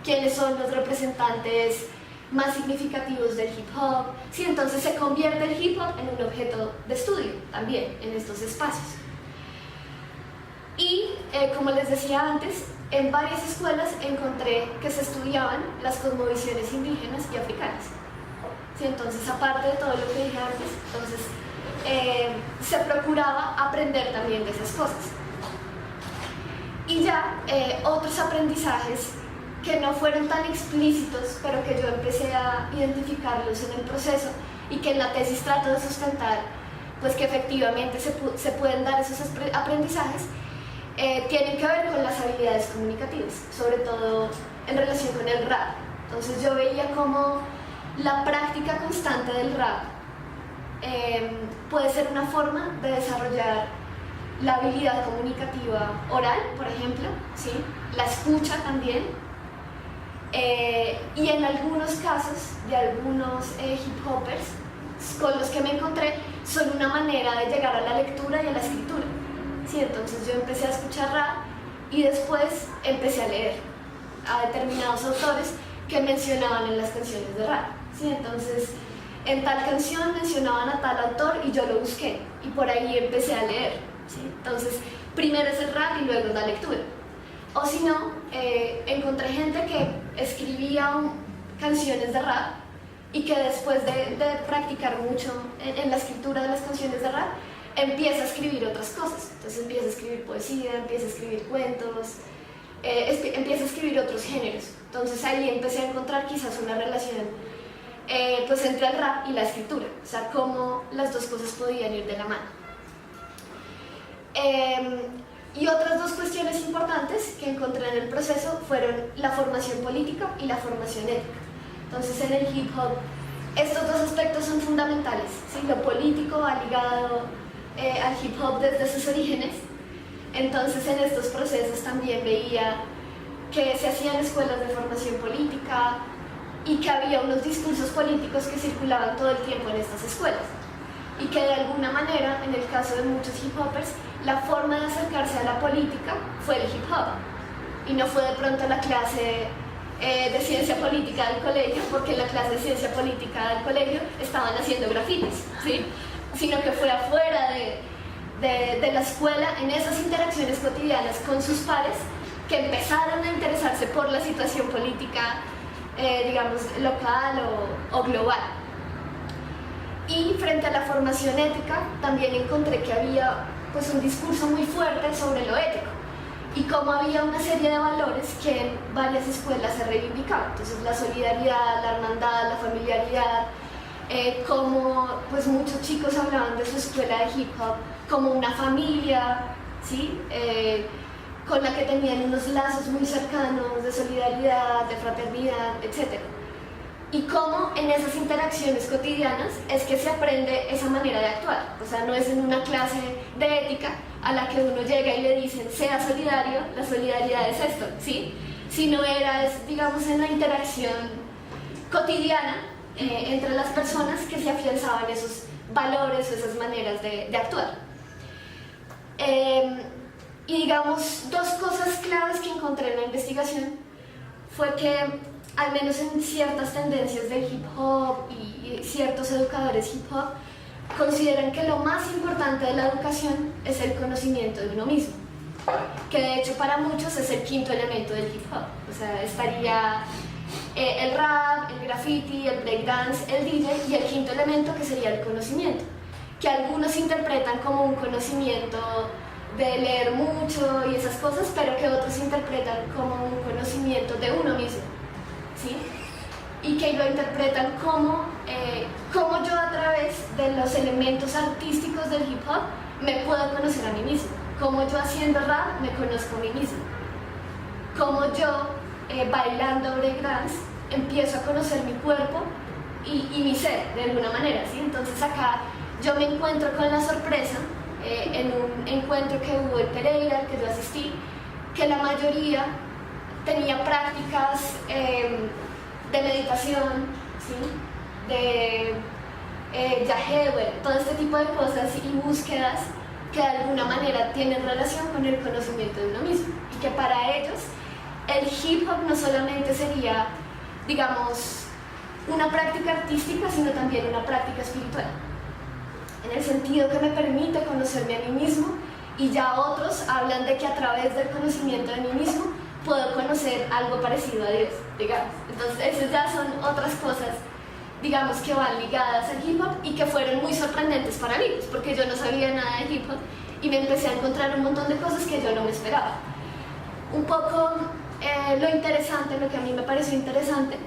quiénes son los representantes más significativos del hip hop. Sí, entonces se convierte el hip hop en un objeto de estudio también en estos espacios. Y como les decía antes, en varias escuelas encontré que se estudiaban las cosmovisiones indígenas y africanas. Sí, entonces, aparte de todo lo que dije antes, entonces, se procuraba aprender también de esas cosas. Y ya otros aprendizajes que no fueron tan explícitos, pero que yo empecé a identificarlos en el proceso y que en la tesis trato de sustentar, pues que efectivamente se pueden dar esos aprendizajes, tienen que ver con las habilidades comunicativas, sobre todo en relación con el rap. Entonces yo veía cómo la práctica constante del rap puede ser una forma de desarrollar la habilidad comunicativa oral, por ejemplo, ¿sí? La escucha también, y en algunos casos de algunos hip hoppers con los que me encontré son una manera de llegar a la lectura y a la escritura. Sí, entonces yo empecé a escuchar rap y después empecé a leer a determinados autores que mencionaban en las canciones de rap. Sí, entonces en tal canción mencionaban a tal autor y yo lo busqué y por ahí empecé a leer. ¿Sí? Entonces primero es el rap y luego es la lectura. O si no, encontré gente que escribía canciones de rap y que después de practicar mucho en la escritura de las canciones de rap, empieza a escribir otras cosas. Entonces empieza a escribir poesía, empieza a escribir cuentos, empieza a escribir otros géneros. Entonces ahí empecé a encontrar quizás una relación pues entre el rap y la escritura, o sea, cómo las dos cosas podían ir de la mano. Y otras dos cuestiones importantes que encontré en el proceso fueron la formación política y la formación ética. Entonces en el hip hop estos dos aspectos son fundamentales, ¿sí? Lo político va ligado al hip hop desde sus orígenes. Entonces en estos procesos también veía que se hacían escuelas de formación política y que había unos discursos políticos que circulaban todo el tiempo en estas escuelas y que de alguna manera, en el caso de muchos hip hoppers, la forma de acercarse a la política fue el hip hop y no fue de pronto la clase de ciencia política del colegio, porque en la clase de ciencia política del colegio estaban haciendo grafitis, ¿sí? Sino que fue afuera de la escuela, en esas interacciones cotidianas con sus pares, que empezaron a interesarse por la situación política, digamos, local o global. Y frente a la formación ética, también encontré que había pues, un discurso muy fuerte sobre lo ético y cómo había una serie de valores que en varias escuelas se reivindicaban. Entonces la solidaridad, la hermandad, la familiaridad, como pues, muchos chicos hablaban de su escuela de hip hop como una familia, ¿sí? Con la que tenían unos lazos muy cercanos de solidaridad, de fraternidad, etc. Y cómo en esas interacciones cotidianas es que se aprende esa manera de actuar. O sea, no es en una clase de ética a la que uno llega y le dicen sea solidario, la solidaridad es esto, ¿sí? Sino digamos, en la interacción cotidiana entre las personas que se afianzaban esos valores o esas maneras de actuar. Y digamos, dos cosas claves que encontré en la investigación fue que, al menos en ciertas tendencias del hip hop y ciertos educadores hip hop, consideran que lo más importante de la educación es el conocimiento de uno mismo, que de hecho para muchos es el quinto elemento del hip hop. O sea, estaría el rap, el graffiti, el breakdance, el DJ y el quinto elemento, que sería el conocimiento, que algunos interpretan como un conocimiento de leer mucho y esas cosas, pero que otros interpretan como un conocimiento de uno mismo, ¿sí? Y que lo interpretan como yo, a través de los elementos artísticos del hip hop, me puedo conocer a mí mismo, como yo haciendo rap me conozco a mí mismo, como yo bailando breakdance empiezo a conocer mi cuerpo y mi ser de alguna manera, ¿sí? Entonces acá yo me encuentro con la sorpresa en un encuentro que hubo en Pereira, que yo asistí, que la mayoría tenía prácticas de meditación, ¿sí? De yagé, bueno, todo este tipo de cosas y búsquedas que de alguna manera tienen relación con el conocimiento de uno mismo, y que para ellos el hip hop no solamente sería, digamos, una práctica artística, sino también una práctica espiritual, en el sentido que me permite conocerme a mí mismo, y ya otros hablan de que a través del conocimiento de mí mismo puedo conocer algo parecido a Dios, digamos. Entonces esas ya son otras cosas, digamos, que van ligadas al hip hop y que fueron muy sorprendentes para mí, pues, porque yo no sabía nada de hip hop y me empecé a encontrar un montón de cosas que yo no me esperaba. Un poco lo interesante, lo que a mí me pareció interesante,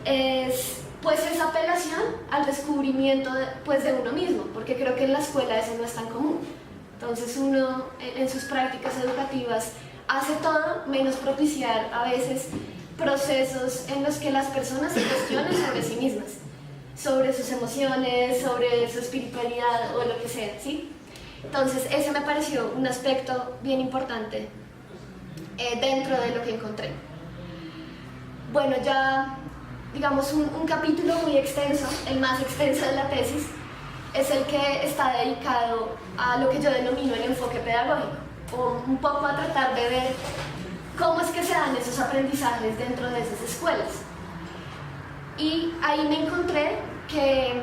es pues esa apelación al descubrimiento de uno mismo, porque creo que en la escuela eso no es tan común. Entonces uno en sus prácticas educativas hace todo menos propiciar a veces procesos en los que las personas se cuestionen sobre sí mismas, sobre sus emociones, sobre su espiritualidad o lo que sea, ¿sí? Entonces ese me pareció un aspecto bien importante dentro de lo que encontré. Bueno, ya digamos un capítulo muy extenso, el más extenso de la tesis, es el que está dedicado a lo que yo denomino el enfoque pedagógico, o un poco a tratar de ver cómo es que se dan esos aprendizajes dentro de esas escuelas. Y ahí me encontré que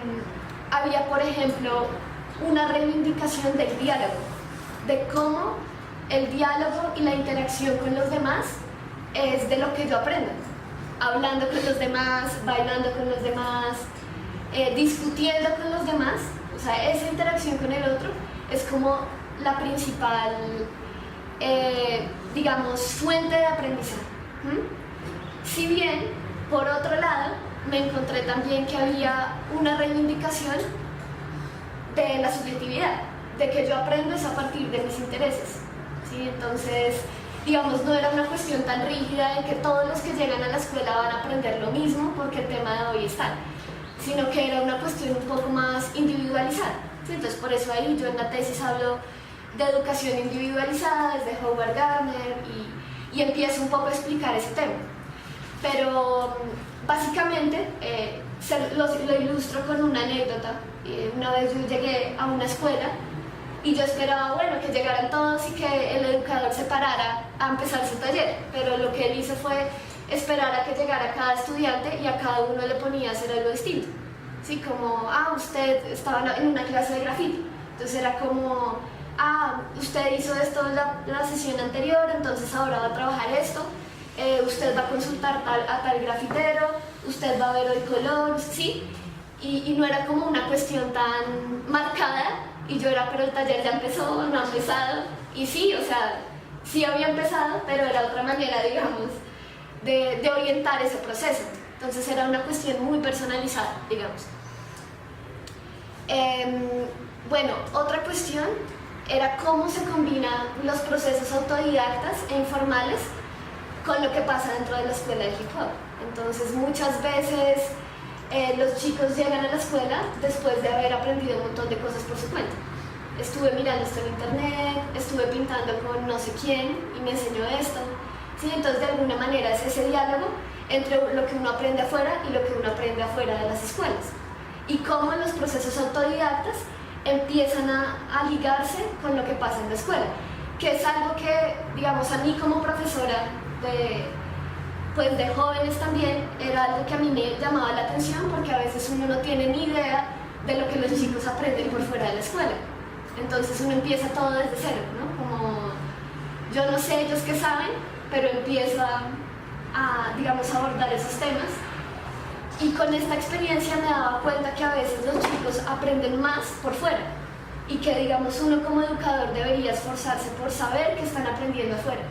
había, por ejemplo, una reivindicación del diálogo, de cómo el diálogo y la interacción con los demás es de lo que yo aprendo, hablando con los demás, bailando con los demás, discutiendo con los demás. O sea, esa interacción con el otro es como la principal, digamos, fuente de aprendizaje. Si bien, por otro lado, me encontré también que había una reivindicación de la subjetividad, de que yo aprendo es a partir de mis intereses, ¿sí? Entonces, digamos, no era una cuestión tan rígida de que todos los que llegan a la escuela van a aprender lo mismo porque el tema de hoy está, sino que era una cuestión un poco más individualizada, ¿sí? Entonces, por eso ahí yo en la tesis hablo de educación individualizada desde Howard Gardner y empiezo un poco a explicar ese tema. Pero básicamente lo ilustro con una anécdota. Una vez yo llegué a una escuela y yo esperaba, bueno, que llegaran todos y que el educador se parara a empezar su taller, pero lo que él hizo fue esperar a que llegara cada estudiante y a cada uno le ponía a hacer algo distinto, ¿sí? Como, usted estaba en una clase de graffiti, entonces era como, usted hizo esto en la sesión anterior, entonces ahora va a trabajar esto, usted va a consultar a tal grafitero, usted va a ver el color, ¿sí? Y no era como una cuestión tan marcada, y yo era, pero el taller ya empezó, no ha empezado, y sí, o sea, sí había empezado, pero era otra manera, digamos, de orientar ese proceso. Entonces era una cuestión muy personalizada, digamos. Bueno, otra cuestión era cómo se combinan los procesos autodidactas e informales con lo que pasa dentro de la escuela de hip hop. Entonces muchas veces los chicos llegan a la escuela después de haber aprendido un montón de cosas por su cuenta. Estuve mirando esto en internet, estuve pintando con no sé quién y me enseñó esto, ¿sí? Entonces de alguna manera es ese diálogo entre lo que uno aprende afuera y lo que uno aprende afuera de las escuelas. y cómo los procesos autodidactas empiezan a ligarse con lo que pasa en la escuela, que es algo que, digamos, a mí como profesora de jóvenes también, era algo que a mí me llamaba la atención, porque a veces uno no tiene ni idea de lo que los chicos aprenden por fuera de la escuela. Entonces uno empieza todo desde cero, ¿no? Como, yo no sé ellos qué saben, pero empieza a, digamos, abordar esos temas. Y con esta experiencia me daba cuenta que a veces los chicos aprenden más por fuera y que, digamos, uno como educador debería esforzarse por saber que están aprendiendo afuera,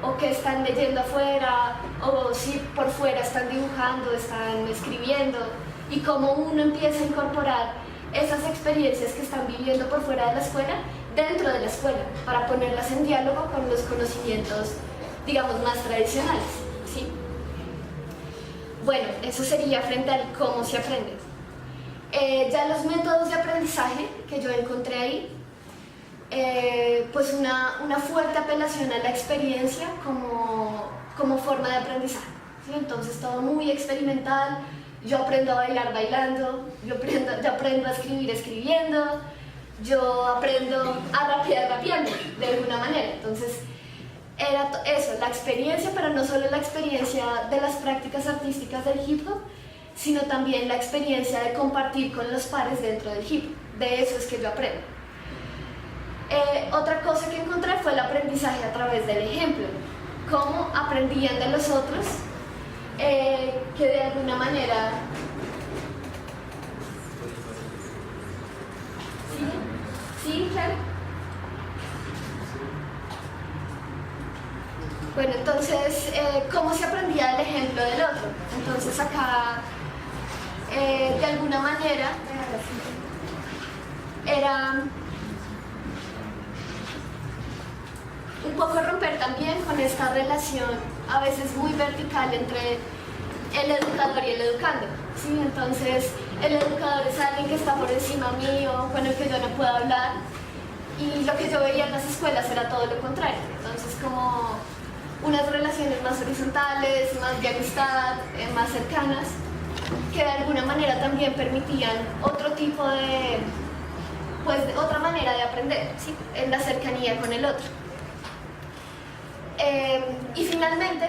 o que están leyendo afuera, o si por fuera están dibujando, están escribiendo, y cómo uno empieza a incorporar esas experiencias que están viviendo por fuera de la escuela dentro de la escuela, para ponerlas en diálogo con los conocimientos, digamos, más tradicionales, ¿sí? Bueno, eso sería frente al cómo se aprende. Ya los métodos de aprendizaje que yo encontré ahí, pues una fuerte apelación a la experiencia como forma de aprendizaje, ¿sí? Entonces todo muy experimental. Yo aprendo a bailar bailando, yo aprendo a escribir escribiendo, yo aprendo a rapear rapeando, de alguna manera. Entonces era eso, la experiencia, pero no solo la experiencia de las prácticas artísticas del hip hop, sino también la experiencia de compartir con los pares dentro del hip hop. De eso es que yo aprendo. Otra cosa que encontré fue el aprendizaje a través del ejemplo, cómo aprendían de los otros, que de alguna manera... ¿Sí, claro? Bueno, entonces, ¿cómo se aprendía del ejemplo del otro? Entonces acá, de alguna manera, era un poco romper también con esta relación a veces muy vertical entre el educador y el educando, ¿sí? Entonces el educador es alguien que está por encima mío, con el que yo no puedo hablar, y lo que yo veía en las escuelas era todo lo contrario. Entonces como unas relaciones más horizontales, más de amistad, más cercanas, que de alguna manera también permitían otro tipo de, pues, otra manera de aprender, ¿sí? En la cercanía con el otro. Y finalmente,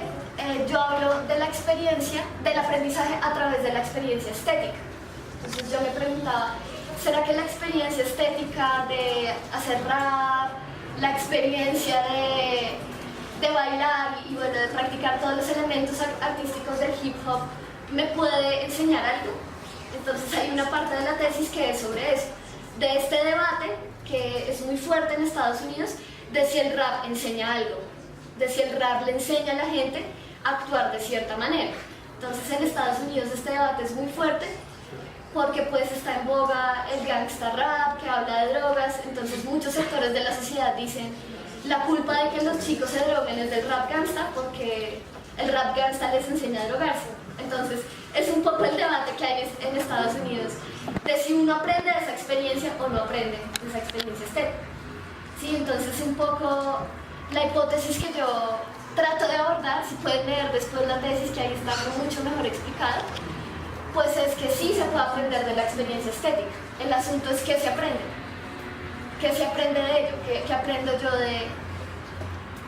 yo hablo de la experiencia, del aprendizaje a través de la experiencia estética. Entonces yo me preguntaba, ¿será que la experiencia estética de hacer rap, la experiencia de bailar y bueno, de practicar todos los elementos artísticos del hip hop me puede enseñar algo? Entonces hay una parte de la tesis que es sobre eso, de este debate que es muy fuerte en Estados Unidos, de si el rap enseña algo, de si el rap le enseña a la gente a actuar de cierta manera. Entonces en Estados Unidos este debate es muy fuerte porque pues está en boga el gangsta rap que habla de drogas. Entonces muchos sectores de la sociedad dicen la culpa de que los chicos se droguen es del rap gangsta porque el rap gangsta les enseña a drogarse. Entonces es un poco el debate que hay en Estados Unidos de si uno aprende de esa experiencia o no aprende de esa experiencia estética. Sí, entonces un poco la hipótesis que yo trato de abordar, si pueden leer después la tesis que ahí está mucho mejor explicada, pues es que sí se puede aprender de la experiencia estética. El asunto es qué se aprende. ¿Qué se aprende de ello? ¿Qué aprendo yo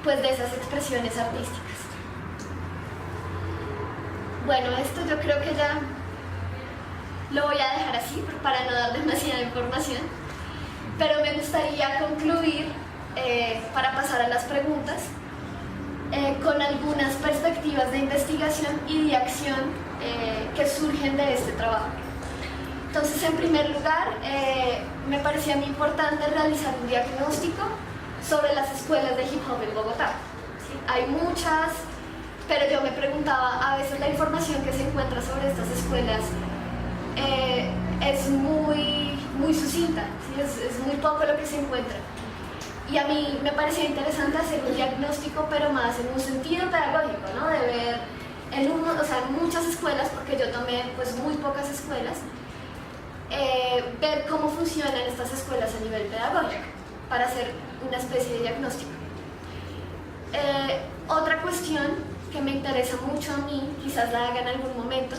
pues de esas expresiones artísticas? Bueno, esto yo creo que ya lo voy a dejar así para no dar demasiada información, pero me gustaría concluir para pasar a las preguntas con algunas perspectivas de investigación y de acción que surgen de este trabajo. Entonces, en primer lugar, me parecía muy importante realizar un diagnóstico sobre las escuelas de hip hop en Bogotá. ¿Sí? Hay muchas, pero yo me preguntaba, a veces la información que se encuentra sobre estas escuelas es muy sucinta, ¿sí? Es muy poco lo que se encuentra. Y a mí me parecía interesante hacer un diagnóstico, pero más en un sentido pedagógico, ¿no? De ver en muchas escuelas, porque yo tomé pues muy pocas escuelas, ver cómo funcionan estas escuelas a nivel pedagógico, para hacer una especie de diagnóstico. Otra cuestión que me interesa mucho a mí, quizás la haga en algún momento,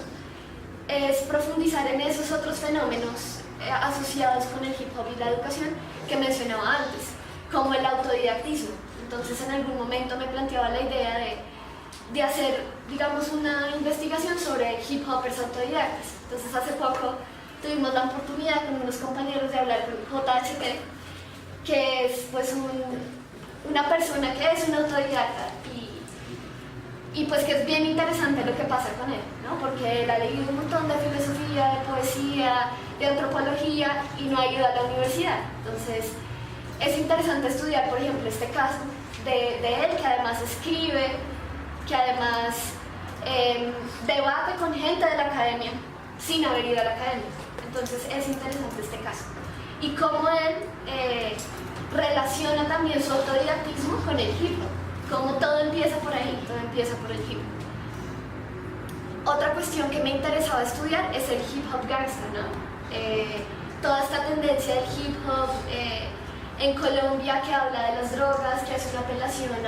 es profundizar profundizar en esos otros fenómenos asociados con el hip hop y la educación que mencionaba antes, como el autodidactismo. Entonces en algún momento me planteaba la idea de hacer, digamos, una investigación sobre hip hoppers autodidactas. Entonces hace poco tuvimos la oportunidad con unos compañeros de hablar con JHP, que es pues una persona que es un autodidacta y pues que es bien interesante lo que pasa con él, ¿no? Porque él ha leído un montón de filosofía, de poesía, de antropología y no ha ido a la universidad. Entonces es interesante estudiar, por ejemplo, este caso de él, que además escribe, que además debate con gente de la academia sin haber ido a la academia. Entonces es interesante este caso. Y cómo él relaciona también su autodidactismo con el hip hop. Como todo empieza por ahí, todo empieza por el hip hop. Otra cuestión que me interesaba estudiar es el hip hop gangsta, ¿no? Toda esta tendencia del hip hop en Colombia que habla de las drogas, que es una apelación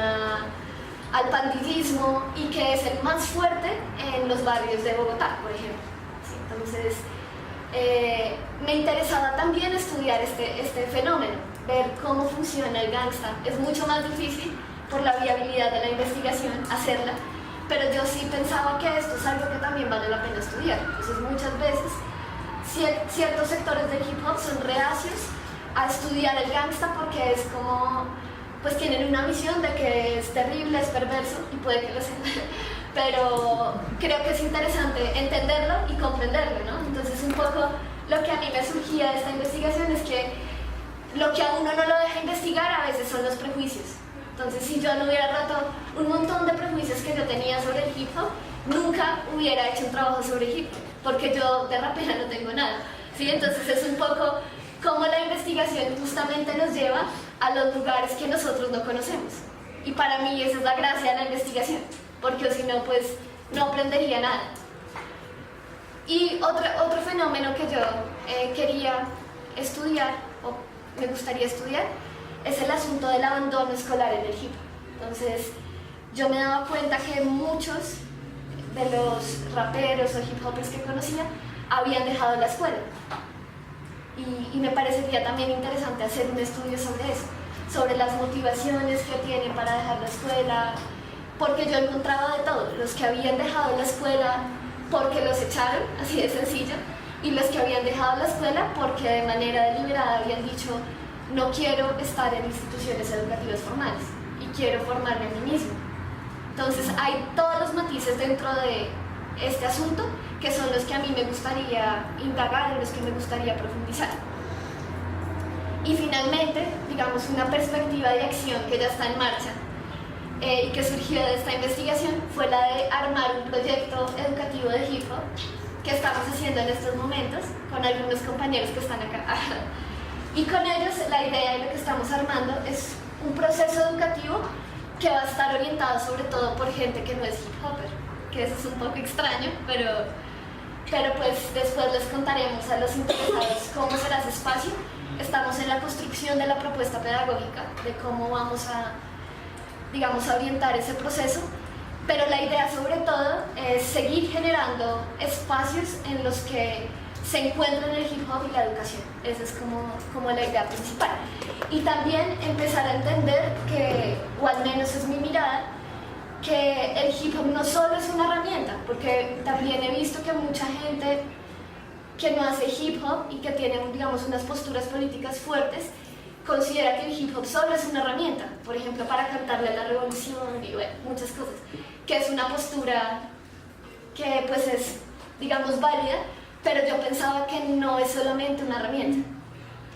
al pandillismo y que es el más fuerte en los barrios de Bogotá, por ejemplo. ¿Sí? Entonces, me interesaba también estudiar este fenómeno, ver cómo funciona el gangsta. Es mucho más difícil por la viabilidad de la investigación hacerla, pero yo sí pensaba que esto es algo que también vale la pena estudiar. Entonces muchas veces ciertos sectores del hip hop son reacios a estudiar el gangsta porque es como, pues tienen una visión de que es terrible, es perverso y puede que lo sea, pero creo que es interesante entenderlo y comprenderlo, ¿no? Entonces un poco lo que a mí me surgía de esta investigación es que lo que a uno no lo deja investigar a veces son los prejuicios. Entonces, si yo no hubiera roto un montón de prejuicios que yo tenía sobre el hip hop, nunca hubiera hecho un trabajo sobre hip hop, porque yo de rapera no tengo nada, ¿sí? Entonces es un poco cómo la investigación justamente nos lleva a los lugares que nosotros no conocemos. Y para mí esa es la gracia de la investigación, porque si no, pues no aprendería nada. Y otro fenómeno que yo quería estudiar, o me gustaría estudiar, es el asunto del abandono escolar en el hip hop. Entonces, yo me daba cuenta que muchos de los raperos o hip hoppers que conocía habían dejado la escuela. Y me parecería también interesante hacer un estudio sobre eso, sobre las motivaciones que tienen para dejar la escuela, porque yo encontraba de todo, los que habían dejado la escuela porque los echaron, así de sencillo, y los que habían dejado la escuela porque de manera deliberada habían dicho: no quiero estar en instituciones educativas formales y quiero formarme a mí mismo. Entonces hay todos los matices dentro de este asunto que son los que a mí me gustaría indagar, en los que me gustaría profundizar. Y finalmente, digamos, una perspectiva de acción que ya está en marcha y que surgió de esta investigación fue la de armar un proyecto educativo de hip hop que estamos haciendo en estos momentos con algunos compañeros que están acá. Y con ellos la idea de lo que estamos armando es un proceso educativo que va a estar orientado sobre todo por gente que no es hip hopper, que eso es un poco extraño, pero pues después les contaremos a los interesados cómo será ese espacio. Estamos en la construcción de la propuesta pedagógica, de cómo vamos a, digamos, a orientar ese proceso, pero la idea sobre todo es seguir generando espacios en los que se encuentran el hip hop y la educación. Esa es como la idea principal. Y también empezar a entender que, o al menos es mi mirada, que el hip hop no solo es una herramienta, porque también he visto que mucha gente que no hace hip hop y que tiene, digamos, unas posturas políticas fuertes, considera que el hip hop solo es una herramienta, por ejemplo, para cantarle a la revolución y bueno, muchas cosas, que es una postura que pues es, digamos, válida, pero yo pensaba que no es solamente una herramienta,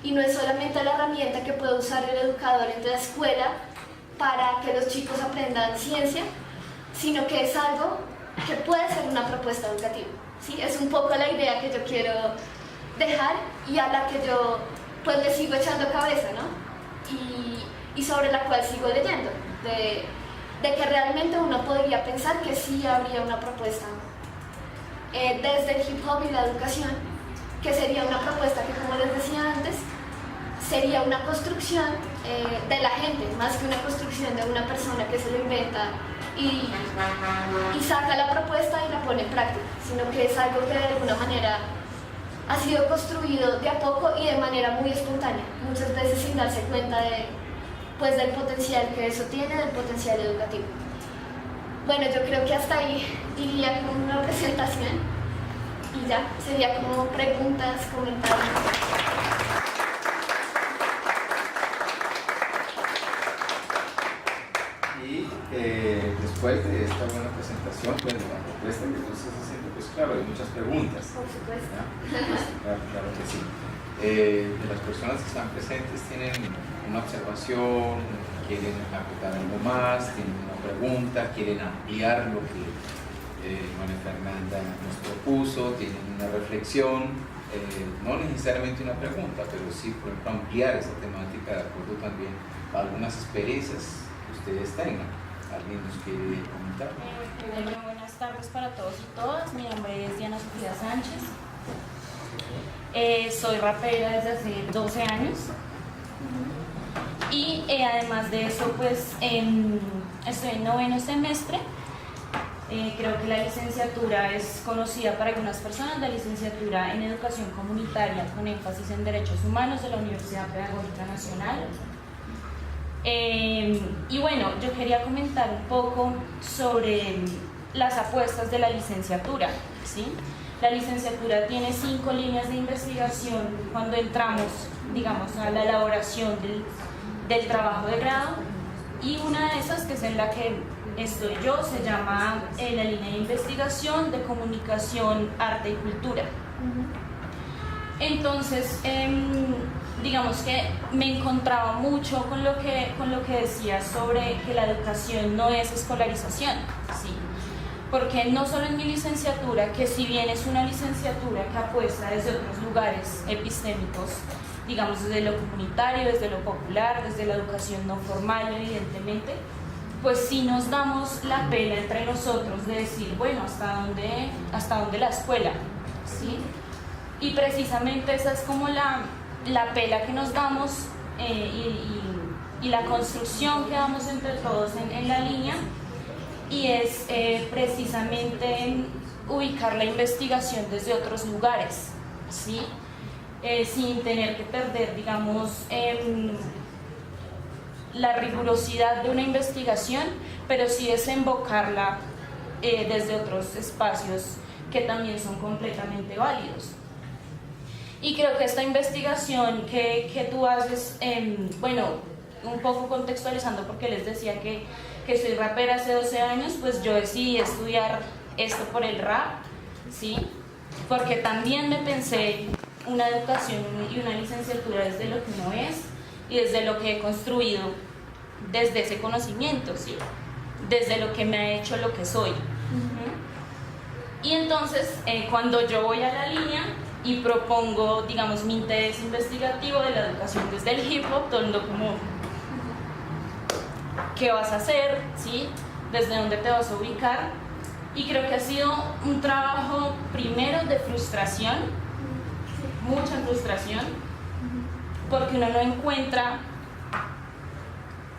y no es solamente la herramienta que puede usar el educador en la escuela para que los chicos aprendan ciencia, sino que es algo que puede ser una propuesta educativa, ¿sí? Es un poco la idea que yo quiero dejar y a la que yo pues le sigo echando cabeza, ¿no? Y sobre la cual sigo leyendo, de que realmente uno podría pensar que sí habría una propuesta desde el hip hop y la educación, que sería una propuesta que, como les decía antes, sería una construcción de la gente, más que una construcción de una persona que se lo inventa y saca la propuesta y la pone en práctica, sino que es algo que de alguna manera ha sido construido de a poco y de manera muy espontánea, muchas veces sin darse cuenta de, pues, del potencial que eso tiene, del potencial educativo. Bueno, yo creo que hasta ahí iría con una presentación y ya, sería como preguntas, comentarios. Y después de esta buena presentación, bueno, la propuesta que tú estás haciendo, pues claro, hay muchas preguntas. Por supuesto. ¿Ya? Claro que sí. De las personas que están presentes tienen una observación, quieren acotar algo más, tienen una pregunta, quieren ampliar lo que María Fernanda nos propuso, tienen una reflexión, no necesariamente una pregunta, pero sí, por ejemplo, ampliar esa temática de acuerdo también a algunas experiencias que ustedes tengan. ¿Alguien nos quiere comentar? Primero, buenas tardes para todos y todas. Mi nombre es Diana Sofía Sánchez. Soy rapera desde hace 12 años. Y además de eso, pues estoy en 9º semestre. Creo que la licenciatura es conocida para algunas personas, la licenciatura en Educación Comunitaria con énfasis en Derechos Humanos de la Universidad Pedagógica Nacional. Y bueno, yo quería comentar un poco sobre las apuestas de la licenciatura, ¿sí? La licenciatura tiene 5 líneas de investigación cuando entramos, digamos, a la elaboración del trabajo de grado, y una de esas, que es en la que estoy yo, se llama la línea de investigación de comunicación, arte y cultura. Entonces, digamos que me encontraba mucho con lo que decía sobre que la educación no es escolarización, ¿sí? Porque no solo en mi licenciatura, que si bien es una licenciatura que apuesta desde otros lugares epistémicos, digamos desde lo comunitario, desde lo popular, desde la educación no formal, evidentemente, pues sí nos damos la pena entre nosotros de decir, bueno, ¿hasta dónde la escuela? ¿Sí? Y precisamente esa es como la pela que nos damos y la construcción que damos entre todos en la línea, y es precisamente ubicar la investigación desde otros lugares, ¿sí? Sin tener que perder, digamos, la rigurosidad de una investigación, pero sí desembocarla desde otros espacios que también son completamente válidos. Y creo que esta investigación que tú haces, bueno, un poco contextualizando, porque les decía que soy rapera hace 12 años, pues yo decidí estudiar esto por el rap, ¿sí? Porque también me pensé una educación y una licenciatura desde lo que uno es y desde lo que he construido, desde ese conocimiento, ¿sí? Desde lo que me ha hecho lo que soy. Y entonces, cuando yo voy a la línea y propongo, digamos, mi interés investigativo de la educación desde el hip hop, todo como ¿qué vas a hacer? ¿Sí? ¿Desde dónde te vas a ubicar? Y creo que ha sido un trabajo primero de frustración, mucha frustración, porque uno no encuentra,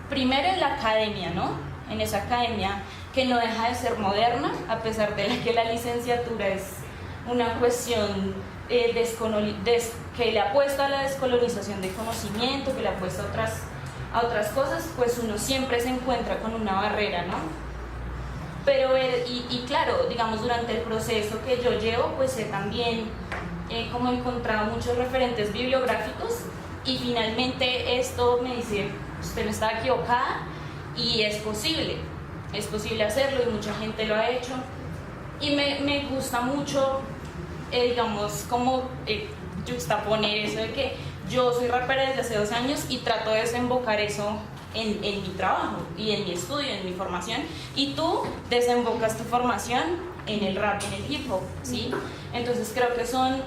primero en la academia, ¿no? En esa academia que no deja de ser moderna, a pesar de que la licenciatura es una cuestión que le apuesta a la descolonización de conocimiento, que le apuesta a otras cosas, pues uno siempre se encuentra con una barrera, ¿no? Pero, y claro, digamos, durante el proceso que yo llevo, pues he también como encontrado muchos referentes bibliográficos, y finalmente esto me dice, usted no está equivocada, y es posible hacerlo, y mucha gente lo ha hecho, y me gusta mucho, digamos, como juxtaponer eso de que yo soy rapera desde hace 2 años y trato de desembocar eso en mi trabajo y en mi estudio, en mi formación, y tú desembocas tu formación en el rap, en el hip hop, ¿sí? Entonces creo que son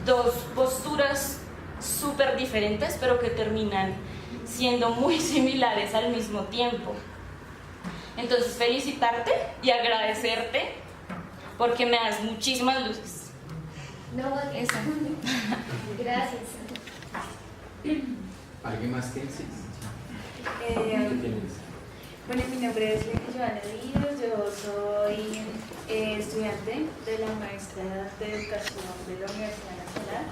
2 posturas súper diferentes, pero que terminan siendo muy similares al mismo tiempo. Entonces felicitarte y agradecerte porque me das muchísimas luces. No, Eso. gracias. ¿Alguien más que sí? Bueno, mi nombre es Lady Joana Díaz, yo soy estudiante de la maestría de educación de la Universidad Nacional.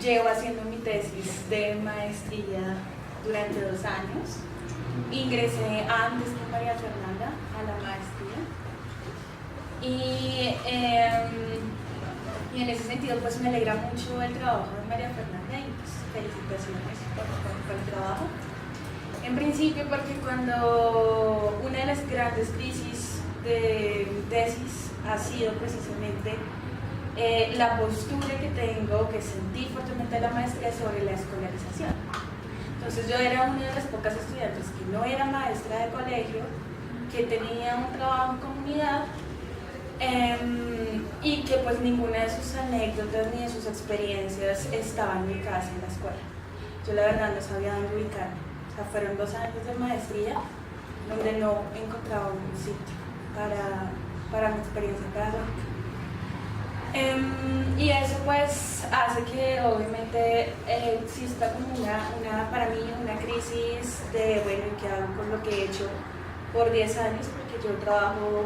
Llevo haciendo mi tesis de maestría durante 2 años. Ingresé antes que María Fernanda a la maestría y en ese sentido pues me alegra mucho el trabajo de María Fernanda y pues, felicitaciones por el trabajo. En principio porque cuando una de las grandes crisis de mi tesis ha sido precisamente la postura que tengo, que sentí fuertemente en la maestría sobre la escolarización. Entonces yo era una de las pocas estudiantes que no era maestra de colegio, que tenía un trabajo en comunidad y que pues ninguna de sus anécdotas ni de sus experiencias estaba en mi casa, en la escuela. Yo la verdad no sabía dónde ubicarme. O sea, fueron 2 años de maestría donde no encontraba un sitio para mi experiencia pedagógica. Y eso pues hace que obviamente exista como para mí una crisis de, bueno, ¿qué hago con lo que he hecho por 10 años? Porque yo trabajo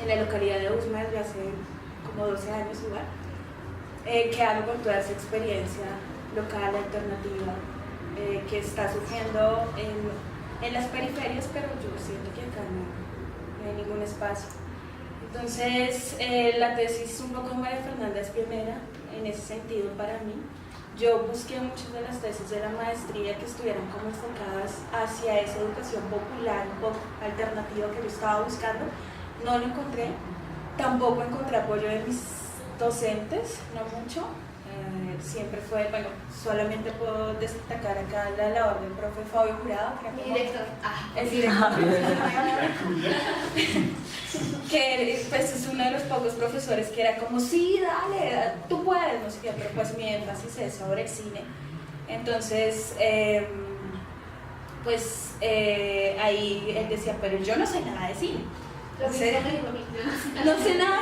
en la localidad de Usma desde hace como 12 años igual. ¿Qué hago con toda esa experiencia local, alternativa, que está surgiendo en las periferias, pero yo siento que acá no hay ningún espacio? Entonces, la tesis un poco María Fernanda es pionera en ese sentido para mí. Yo busqué muchas de las tesis de la maestría que estuvieran como enfocadas hacia esa educación popular, un poco alternativa que yo estaba buscando. No lo encontré. Tampoco encontré apoyo de mis docentes, no mucho. Siempre fue, bueno, solamente puedo destacar acá la labor del profe Fabio Jurado, que era como el director. Que pues es uno de los pocos profesores que era como, sí, dale, tú puedes, no sé qué, pero pues mi énfasis es sobre el cine. Entonces, ahí él decía, pero yo no sé nada de cine. Entonces, no sé nada,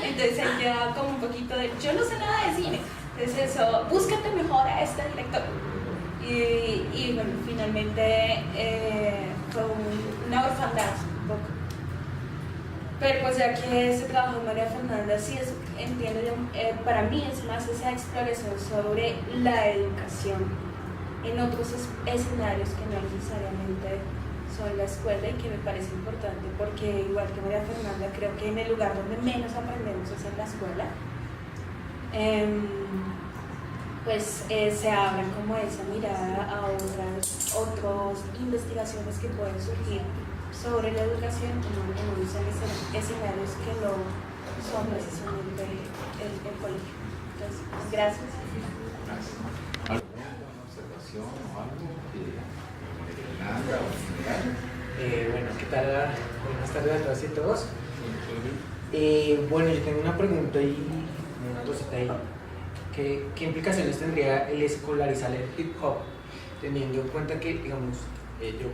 entonces él quedaba como un poquito de, yo no sé nada de cine. Entonces eso, búscate mejor a este director. Y bueno, finalmente fue una orfandad un poco. Pero pues ya que ese trabajo de María Fernanda sí es, entiendo yo, para mí es más esa exploración sobre la educación en otros escenarios que no necesariamente son la escuela, y que me parece importante porque igual que María Fernanda creo que en el lugar donde menos aprendemos es en la escuela. Se abren como esa mirada a otras investigaciones que pueden surgir sobre la educación en unos escenarios que no son precisamente el colegio. Entonces, gracias. ¿Alguna observación o algo de Fernanda o en general? Bueno, ¿qué tal? Buenas tardes a todas y todos. Bueno, yo tengo una pregunta y una cosita ahí. ¿Qué implicaciones tendría el escolarizar el hip hop, teniendo en cuenta que, digamos, yo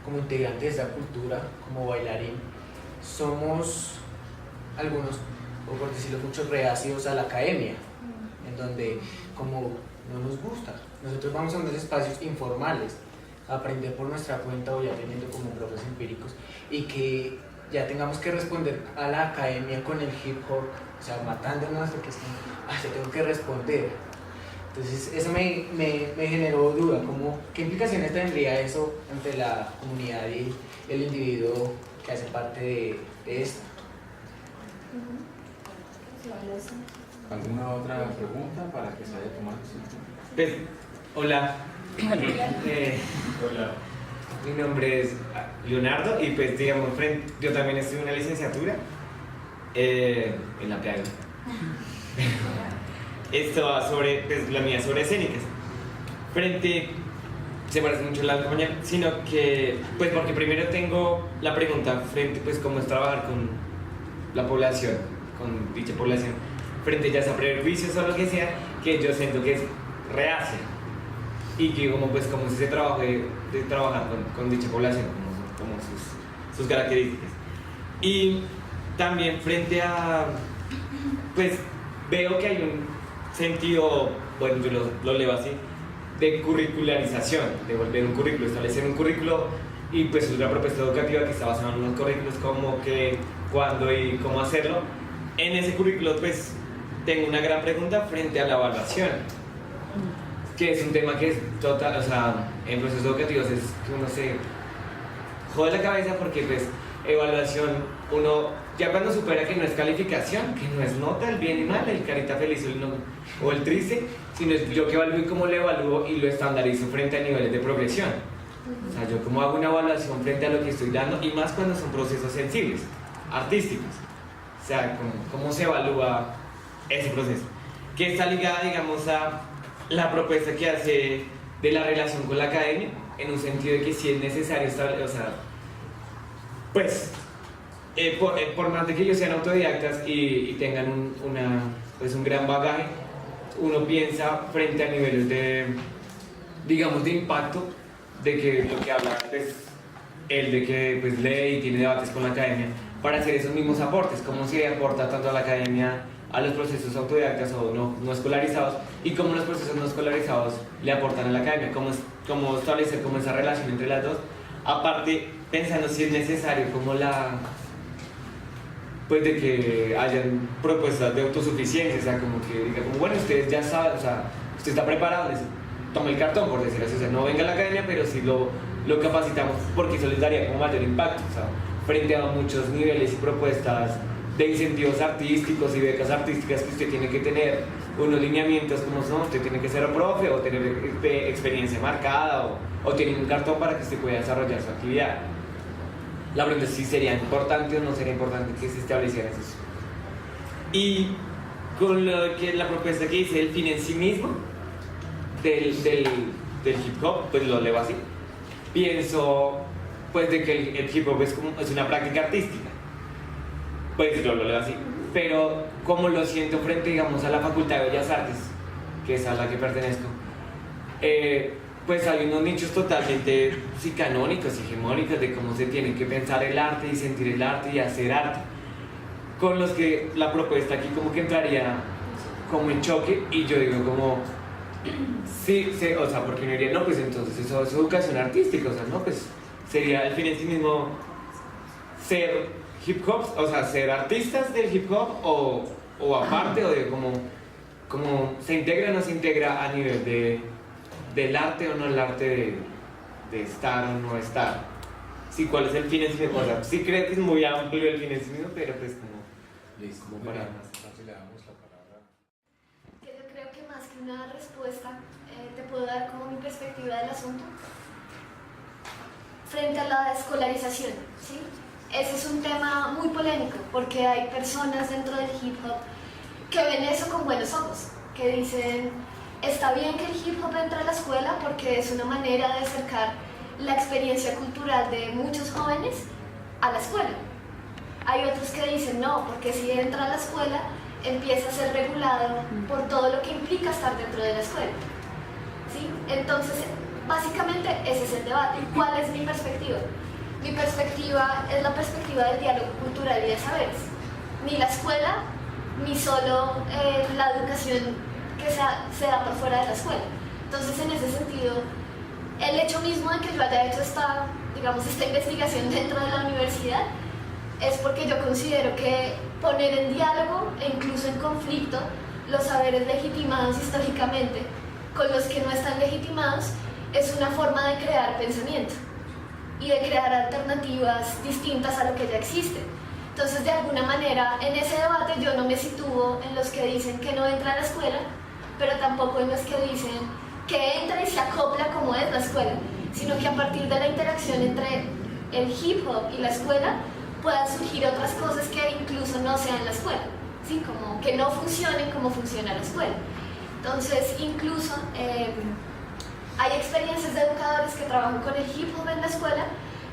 como integrante de esta cultura, como bailarín, somos algunos, o por decirlo mucho, reacios a la academia, en donde como no nos gusta, nosotros vamos a unos espacios informales a aprender por nuestra cuenta o ya teniendo como profes empíricos, y que ya tengamos que responder a la academia con el hip hop, o sea, matándonos hasta que yo tengo que responder. Entonces eso me generó duda, ¿qué implicaciones tendría eso entre la comunidad y el individuo que hace parte de esto? ¿Alguna otra pregunta para que se vaya tomando? Pues, hola. Hola. Mi nombre es Leonardo y pues digamos, yo también estudio una licenciatura en la playa. Esto va sobre, pues la mía sobre escénicas. Se parece mucho a la compañera, sino que, pues porque primero tengo la pregunta pues cómo es trabajar con la población, con dicha población, frente ya a prejuicios o lo que sea, que yo siento que es reacia. Y que como es ese trabajo de trabajar con dicha población, como sus características. Y también frente a, pues veo que hay un sentido, bueno, yo lo leo así, de curricularización, de volver un currículo, establecer un currículo y pues una propuesta educativa que está basada en unos currículos como que, cuándo y cómo hacerlo. En ese currículo pues tengo una gran pregunta frente a la evaluación, que es un tema que es total, o sea, en procesos educativos es que uno se jode la cabeza porque pues evaluación, uno ya cuando supera que no es calificación, que no es nota, el bien y mal, el carita feliz o el triste, sino es yo que evalúo y cómo lo evalúo y lo estandarizo frente a niveles de progresión. O sea, yo cómo hago una evaluación frente a lo que estoy dando y más cuando son procesos sensibles, artísticos. O sea, cómo se evalúa ese proceso. Que está ligada, digamos, a la propuesta que hace de la relación con la academia, en un sentido de que si es necesario establecer, o sea, pues, por más de que ellos sean autodidactas y tengan un gran bagaje, uno piensa frente a niveles de, digamos, de impacto, de que lo que habla pues, él de que pues, lee y tiene debates con la academia para hacer esos mismos aportes, cómo se aporta tanto a la academia, a los procesos autodidactas o no escolarizados, y cómo los procesos no escolarizados le aportan a la academia, cómo establecer como esa relación entre las dos, aparte pensando si es necesario como pues de que hayan propuestas de autosuficiencia, o sea, como que diga como bueno, ustedes ya saben, o sea, usted está preparado, toma el cartón, por decir así, o sea, no venga a la academia, pero sí lo capacitamos, porque eso les daría como mayor impacto, o sea, frente a muchos niveles y propuestas de incentivos artísticos y becas artísticas que usted tiene que tener unos lineamientos como son, usted tiene que ser profe o tener experiencia marcada o tener un cartón para que usted pueda desarrollar su actividad. La pregunta es si sería importante o no sería importante que se estableciera eso. Y con lo que la propuesta que dice el fin en sí mismo del hip hop, pues lo leo así. Pienso pues de que el hip hop es una práctica artística. Pues yo lo leo así. Pero como lo siento frente, digamos, a la Facultad de Bellas Artes, que es a la que pertenezco, pues hay unos nichos totalmente canónicos, hegemónicos de cómo se tiene que pensar el arte y sentir el arte y hacer arte, con los que la propuesta aquí como que entraría como en choque, y yo digo como sí, o sea, porque me diría, no, pues entonces eso es educación artística, o sea, no, pues sería el fin en sí mismo ser hip hop, o sea, ser artistas del hip hop o aparte, o de como se integra o no se integra a nivel del arte o no el arte de estar o no estar. Sí, ¿cuál es el fin en sí mismo? O sea, sí creo que es muy amplio el fin en sí mismo, pero pues como para más. Le damos la palabra. Que yo creo que más que una respuesta, te puedo dar como mi perspectiva del asunto frente a la escolarización, ¿sí? Ese es un tema muy polémico porque hay personas dentro del hip hop que ven eso con buenos ojos, que dicen, está bien que el hip hop entre a la escuela porque es una manera de acercar la experiencia cultural de muchos jóvenes a la escuela. Hay otros que dicen, no, porque si entra a la escuela empieza a ser regulado por todo lo que implica estar dentro de la escuela, ¿sí? Entonces, básicamente ese es el debate. ¿Cuál es mi perspectiva? Mi perspectiva es la perspectiva del diálogo cultural y de saberes. Ni la escuela, ni solo la educación que se da por fuera de la escuela. Entonces, en ese sentido, el hecho mismo de que yo haya hecho esta investigación dentro de la universidad es porque yo considero que poner en diálogo e incluso en conflicto los saberes legitimados históricamente con los que no están legitimados es una forma de crear pensamiento y de crear alternativas distintas a lo que ya existe. Entonces, de alguna manera, en ese debate yo no me sitúo en los que dicen que no entra a la escuela, pero tampoco en los que dicen que entra y se acopla como es la escuela, sino que a partir de la interacción entre el hip hop y la escuela puedan surgir otras cosas que incluso no sean la escuela, ¿sí? Como que no funcionen como funciona la escuela. Entonces, incluso hay experiencias de educadores que trabajan con el hip hop en la escuela,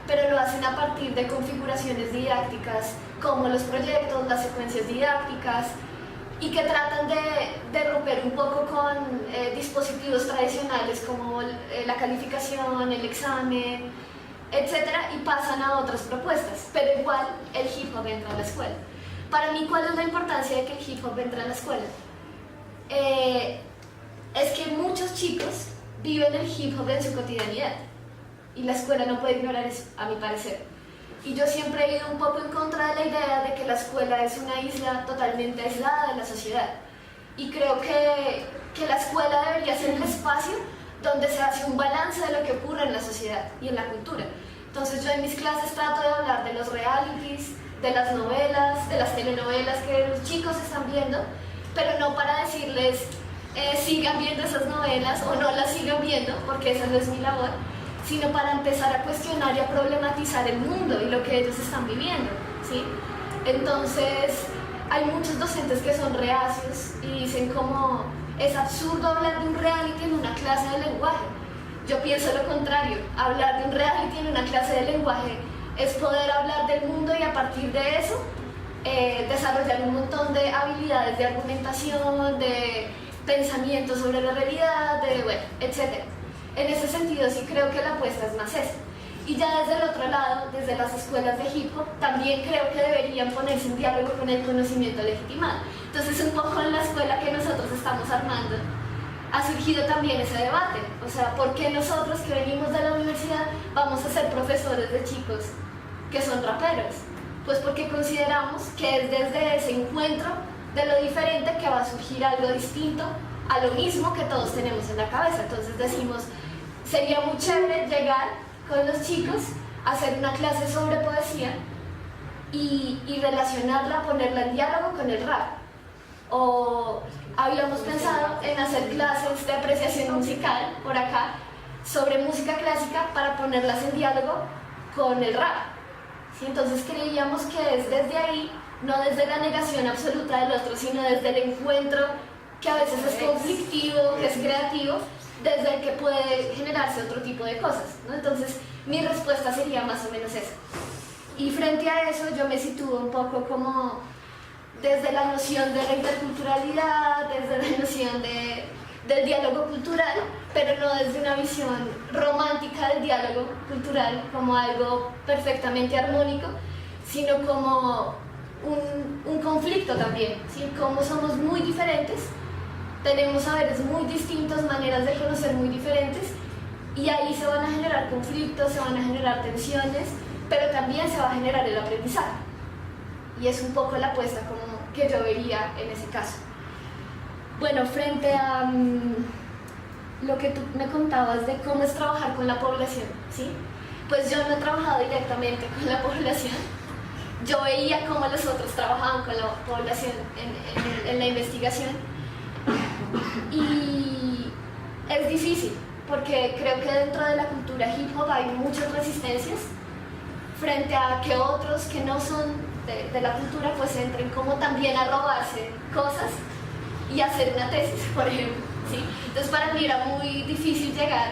pero lo hacen a partir de configuraciones didácticas como los proyectos, las secuencias didácticas, y que tratan de romper un poco con dispositivos tradicionales como la calificación, el examen, etcétera, y pasan a otras propuestas, pero igual el hip hop entra a la escuela. Para mí, ¿cuál es la importancia de que el hip hop entre a la escuela? Es que muchos chicos viven el hip hop en su cotidianidad y la escuela no puede ignorar eso, a mi parecer. Y yo siempre he ido un poco en contra de la idea de que la escuela es una isla totalmente aislada de la sociedad. Y creo que la escuela debería ser el espacio donde se hace un balance de lo que ocurre en la sociedad y en la cultura. Entonces yo en mis clases trato de hablar de los realities, de las novelas, de las telenovelas que los chicos están viendo, pero no para decirles sigan viendo esas novelas o no las sigan viendo, porque esa no es mi labor, sino para empezar a cuestionar y a problematizar el mundo y lo que ellos están viviendo, ¿sí? Entonces, hay muchos docentes que son reacios y dicen como es absurdo hablar de un reality en una clase de lenguaje. Yo pienso lo contrario, hablar de un reality en una clase de lenguaje es poder hablar del mundo y a partir de eso desarrollar un montón de habilidades de argumentación, de pensamiento sobre la realidad, bueno, etc. En ese sentido sí creo que la apuesta es más esa. Y ya desde el otro lado, desde las escuelas de hip hop, también creo que deberían ponerse en diálogo con el conocimiento legitimado. Entonces un poco en la escuela que nosotros estamos armando ha surgido también ese debate. O sea, ¿por qué nosotros que venimos de la universidad vamos a ser profesores de chicos que son raperos? Pues porque consideramos que es desde ese encuentro de lo diferente que va a surgir algo distinto a lo mismo que todos tenemos en la cabeza. Entonces decimos, sería muy chévere llegar con los chicos a hacer una clase sobre poesía y relacionarla, ponerla en diálogo con el rap. O habíamos pensado en hacer clases de apreciación musical por acá sobre música clásica para ponerlas en diálogo con el rap. ¿Sí? Entonces creíamos que es desde ahí, no desde la negación absoluta del otro, sino desde el encuentro que a veces es conflictivo, que es creativo, desde el que puede generarse otro tipo de cosas, ¿no? Entonces mi respuesta sería más o menos esa. Y frente a eso yo me sitúo un poco como desde la noción de la interculturalidad, desde la noción del diálogo cultural, pero no desde una visión romántica del diálogo cultural como algo perfectamente armónico, sino como un conflicto también, ¿sí? Como somos muy diferentes, tenemos saberes muy distintos, maneras de conocer muy diferentes, y ahí se van a generar conflictos, se van a generar tensiones, pero también se va a generar el aprendizaje. Y es un poco la apuesta como que yo vería en ese caso. Bueno, frente a lo que tú me contabas de cómo es trabajar con la población, ¿sí? Pues yo no he trabajado directamente con la población. Yo veía cómo los otros trabajaban con la población en la investigación. Y es difícil, porque creo que dentro de la cultura hip hop hay muchas resistencias frente a que otros que no son de la cultura pues entren como también a robarse cosas y hacer una tesis, por ejemplo, ¿sí? Entonces para mí era muy difícil llegar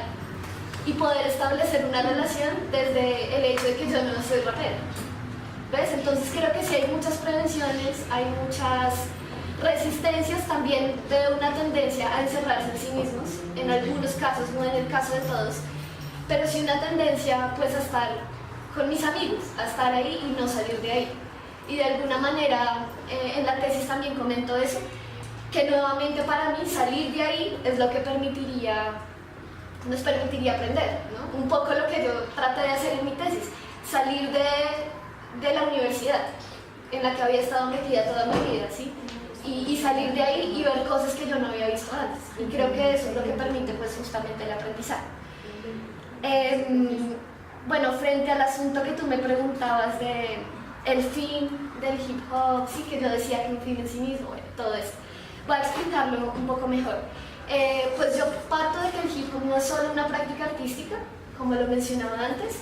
y poder establecer una relación desde el hecho de que yo no soy rapera, ¿ves? Entonces creo que sí hay muchas prevenciones, hay muchas resistencias también de una tendencia a encerrarse en sí mismos, en algunos casos, no en el caso de todos, pero sí una tendencia pues a estar con mis amigos, a estar ahí y no salir de ahí. Y de alguna manera en la tesis también comento eso, que nuevamente para mí salir de ahí es lo que nos permitiría aprender, ¿no? Un poco lo que yo traté de hacer en mi tesis, salir de la universidad en la que había estado metida toda mi vida, ¿sí? Y salir de ahí y ver cosas que yo no había visto antes. Y creo que eso es lo que permite pues justamente el aprendizaje. Bueno, frente al asunto que tú me preguntabas de el fin del hip hop, sí, que yo decía que un fin en sí mismo, bueno, todo eso. Voy a explicarlo un poco mejor. Pues yo parto de que el hip hop no es solo una práctica artística, como lo mencionaba antes,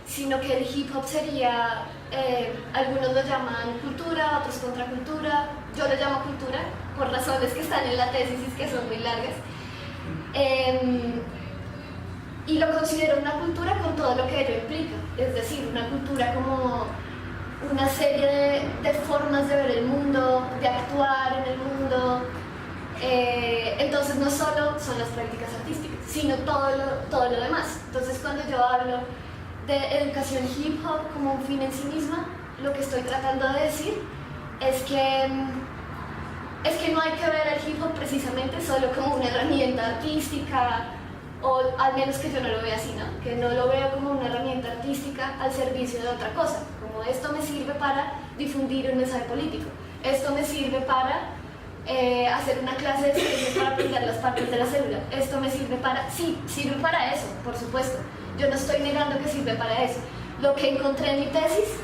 sino que el hip hop sería, algunos lo llaman cultura, otros contracultura, yo lo llamo cultura, por razones que están en la tesis y que son muy largas. Y lo considero una cultura con todo lo que ello implica, es decir, una cultura como una serie de formas de ver el mundo, de actuar en el mundo. Entonces no solo son las prácticas artísticas, sino todo lo demás. Entonces cuando yo hablo de educación hip hop como un fin en sí misma, lo que estoy tratando de decir es que no hay que ver el hip hop precisamente solo como una herramienta artística o al menos que yo no lo vea así, ¿no? Que no lo veo como una herramienta artística al servicio de otra cosa, como esto me sirve para difundir un mensaje político, esto me sirve para hacer una clase de ciencias para aprender las partes de la célula, esto me sirve para... Sí, sirve para eso, por supuesto, yo no estoy negando que sirve para eso. Lo que encontré en mi tesis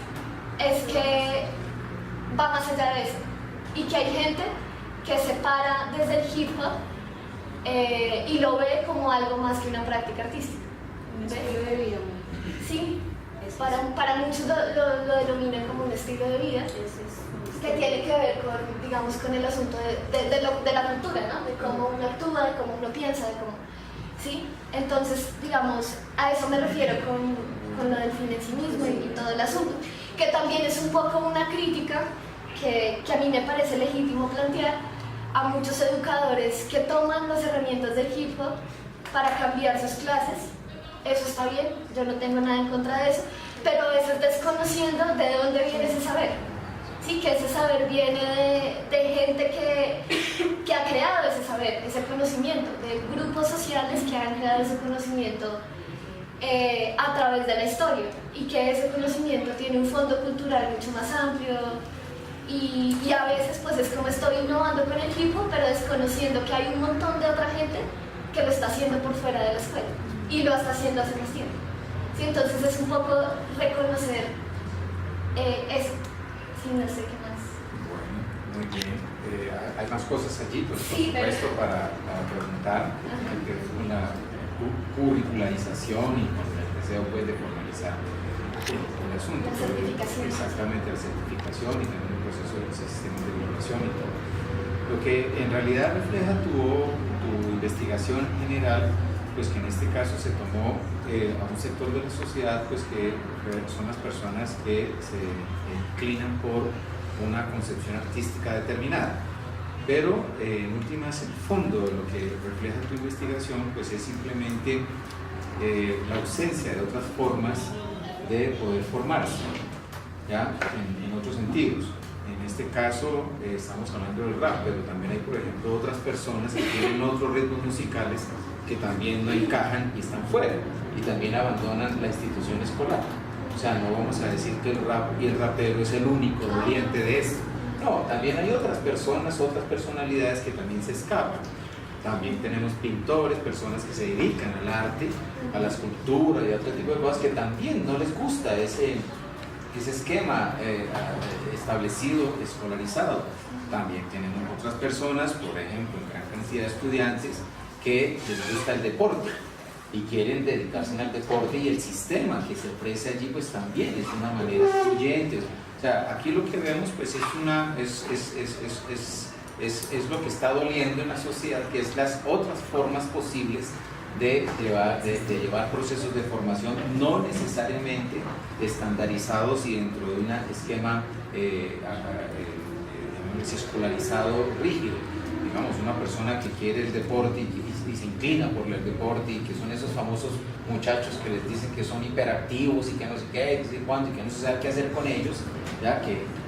es que va más allá de eso y que hay gente que se para desde el hip hop y lo ve como algo más que una práctica artística. Un estilo de vida. Sí, para muchos lo denominan como un estilo de vida que tiene que ver con, digamos, con el asunto de la cultura, ¿no? De cómo uno actúa, de cómo uno piensa, de cómo... ¿Sí? Entonces, digamos, a eso me refiero con lo del fin en sí mismo y todo el asunto, que también es un poco una crítica que a mí me parece legítimo plantear a muchos educadores que toman las herramientas del hip hop para cambiar sus clases. Eso está bien, yo no tengo nada en contra de eso, pero eso es desconociendo de dónde viene ese saber. Sí, que ese saber viene de gente que ha creado ese saber, ese conocimiento, de grupos sociales que han creado ese conocimiento a través de la historia, y que ese conocimiento tiene un fondo cultural mucho más amplio, y a veces pues es como estoy innovando con el hip hop, pero desconociendo que hay un montón de otra gente que lo está haciendo por fuera de la escuela, y lo está haciendo hace más tiempo. ¿Sí? Entonces es un poco reconocer eso. Sí, no sé qué más. Bueno, muy bien. Hay más cosas allí, pues, por Sí, supuesto, para preguntar, que es una curricularización y con el deseo pues, de formalizar el asunto. La certificación. Exactamente, la certificación y también el proceso de sistema de evaluación y todo. Lo que en realidad refleja tu investigación general, pues que en este caso se tomó a un sector de la sociedad, pues que son las personas que se inclinan por una concepción artística determinada. Pero en últimas, el fondo de lo que refleja tu investigación, pues es simplemente la ausencia de otras formas de poder formarse, ¿ya? En otros sentidos. En este caso estamos hablando del rap, pero también hay, por ejemplo, otras personas que tienen otros ritmos musicales que también no encajan y están fuera, y también abandonan la institución escolar. O sea, no vamos a decir que el rap y el rapero es el único doliente de esto. No, también hay otras personas, otras personalidades que también se escapan. También tenemos pintores, personas que se dedican al arte, a la escultura y a otro tipo de cosas que también no les gusta ese esquema establecido, escolarizado. También tenemos otras personas, por ejemplo, en gran cantidad de estudiantes que les gusta el deporte y quieren dedicarse al deporte, y el sistema que se ofrece allí pues también es una manera excluyente. O sea, aquí lo que vemos pues es lo que está doliendo en la sociedad, que es las otras formas posibles de llevar procesos de formación no necesariamente estandarizados y dentro de un esquema escolarizado rígido. Digamos, una persona que quiere el deporte y se inclina por el deporte, y que son esos famosos muchachos que les dicen que son hiperactivos y que no sé qué, y que no se sabe qué hacer con ellos, ¿ya?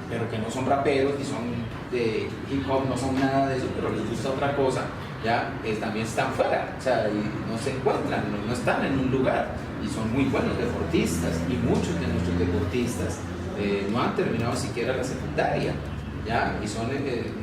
Pero que no son raperos ni son de hip hop, no son nada de eso, pero les gusta otra cosa, ¿ya? También están fuera, o sea, y no se encuentran, no están en un lugar, y son muy buenos deportistas, y muchos de nuestros deportistas no han terminado siquiera la secundaria, ¿ya? Y son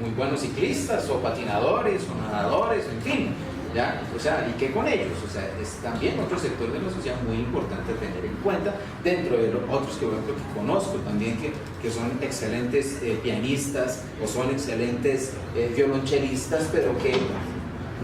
muy buenos ciclistas o patinadores o nadadores, en fin, ¿ya? O sea, ¿y qué con ellos? O sea, es también otro sector de la sociedad muy importante tener en cuenta, dentro de los otros que, por ejemplo, que conozco también, que son excelentes pianistas o son excelentes violonchelistas, pero que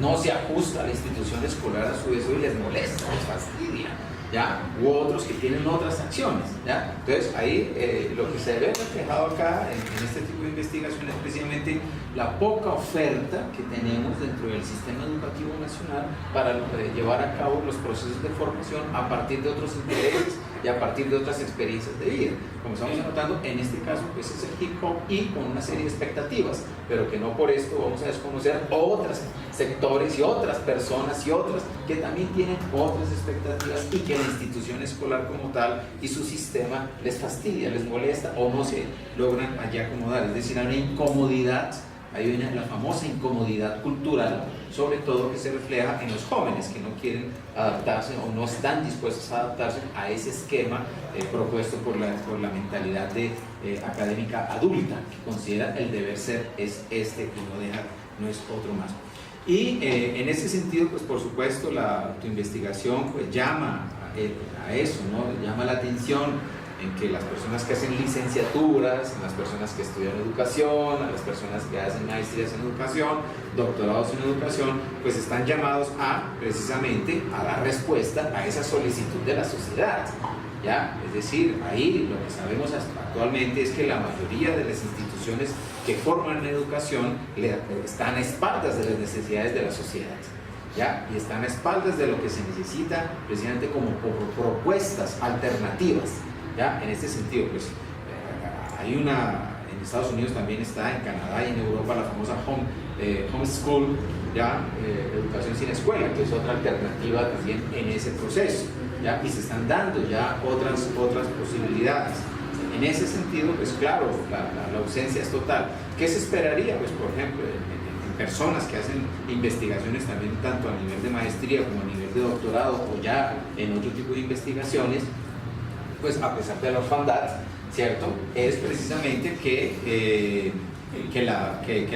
no se ajusta a la institución escolar a su vez y les molesta, les fastidia, ¿ya? U otros que tienen otras acciones, ¿ya? Entonces ahí lo que se ve reflejado acá en este tipo de investigación es precisamente la poca oferta que tenemos dentro del sistema educativo nacional para llevar a cabo los procesos de formación a partir de otros intereses y a partir de otras experiencias de vida. Como estamos notando, en este caso pues es el hip hop, y con una serie de expectativas, pero que no por esto vamos a desconocer otros sectores y otras personas y otras que también tienen otras expectativas, y que la institución escolar como tal y su sistema les fastidia, les molesta o no se logran allí acomodar. Es decir, hay una incomodidad Hay la famosa incomodidad cultural, sobre todo que se refleja en los jóvenes que no quieren adaptarse o no están dispuestos a adaptarse a ese esquema propuesto por la mentalidad académica adulta, que considera el deber ser es este y no es otro más. Y en ese sentido, pues por supuesto, tu investigación pues llama a eso, ¿no? Llama la atención en que las personas que hacen licenciaturas, las personas que estudian educación, a las personas que hacen maestrías en educación, doctorados en educación, pues están llamados precisamente a dar respuesta a esa solicitud de la sociedad, ¿ya? Es decir, ahí lo que sabemos actualmente es que la mayoría de las instituciones que forman educación están a espaldas de las necesidades de la sociedad, ¿ya? Y están a espaldas de lo que se necesita precisamente como propuestas alternativas, ¿ya? En este sentido, pues hay en Estados Unidos también está, en Canadá y en Europa, la famosa homeschool, ¿ya? Educación sin escuela, que es otra alternativa también en ese proceso, ¿ya? Y se están dando ya otras posibilidades. En ese sentido, pues claro, la ausencia es total. ¿Qué se esperaría? Pues por ejemplo, en personas que hacen investigaciones también tanto a nivel de maestría como a nivel de doctorado o ya en otro tipo de investigaciones, pues a pesar de la orfandad, ¿cierto? Es precisamente que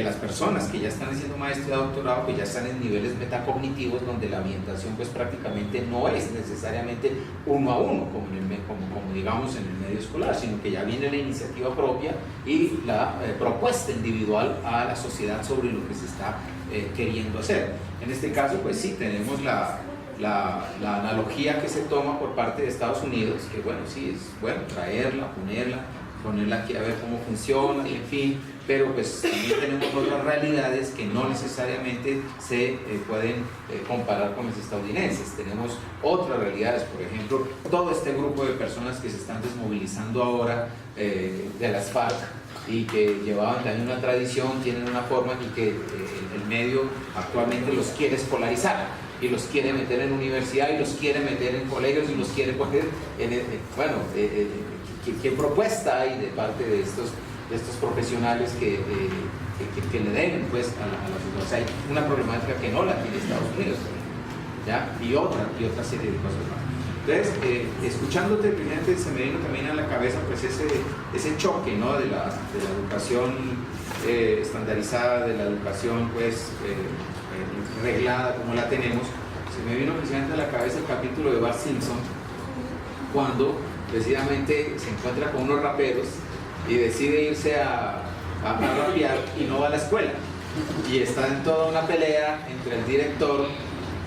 las personas que ya están haciendo maestría y doctorado, que ya están en niveles metacognitivos donde la orientación pues prácticamente no es necesariamente uno a uno, como digamos en el medio escolar, sino que ya viene la iniciativa propia y la propuesta individual a la sociedad sobre lo que se está queriendo hacer. En este caso, pues sí, tenemos la analogía que se toma por parte de Estados Unidos, que bueno, sí, es bueno traerla, ponerla aquí a ver cómo funciona, y en fin, pero pues también tenemos otras realidades que no necesariamente se pueden comparar con las estadounidenses. Tenemos otras realidades, por ejemplo, todo este grupo de personas que se están desmovilizando ahora de las FARC y que llevaban también una tradición, tienen una forma y que el medio actualmente los quiere escolarizar y los quiere meter en universidad y los quiere meter en colegios y los quiere poner ¿qué propuesta hay de parte de estos profesionales que le den pues a la sociedad? O sea, hay una problemática que no la tiene Estados Unidos, ¿ya? Y otra serie de cosas más. Entonces, escuchándote, precisamente se me vino también a la cabeza pues ese choque, ¿no? de la educación estandarizada, de la educación pues reglada como la tenemos. Se me vino precisamente a la cabeza el capítulo de Bart Simpson, cuando precisamente se encuentra con unos raperos y decide irse a rapear y no va a la escuela, y está en toda una pelea entre el director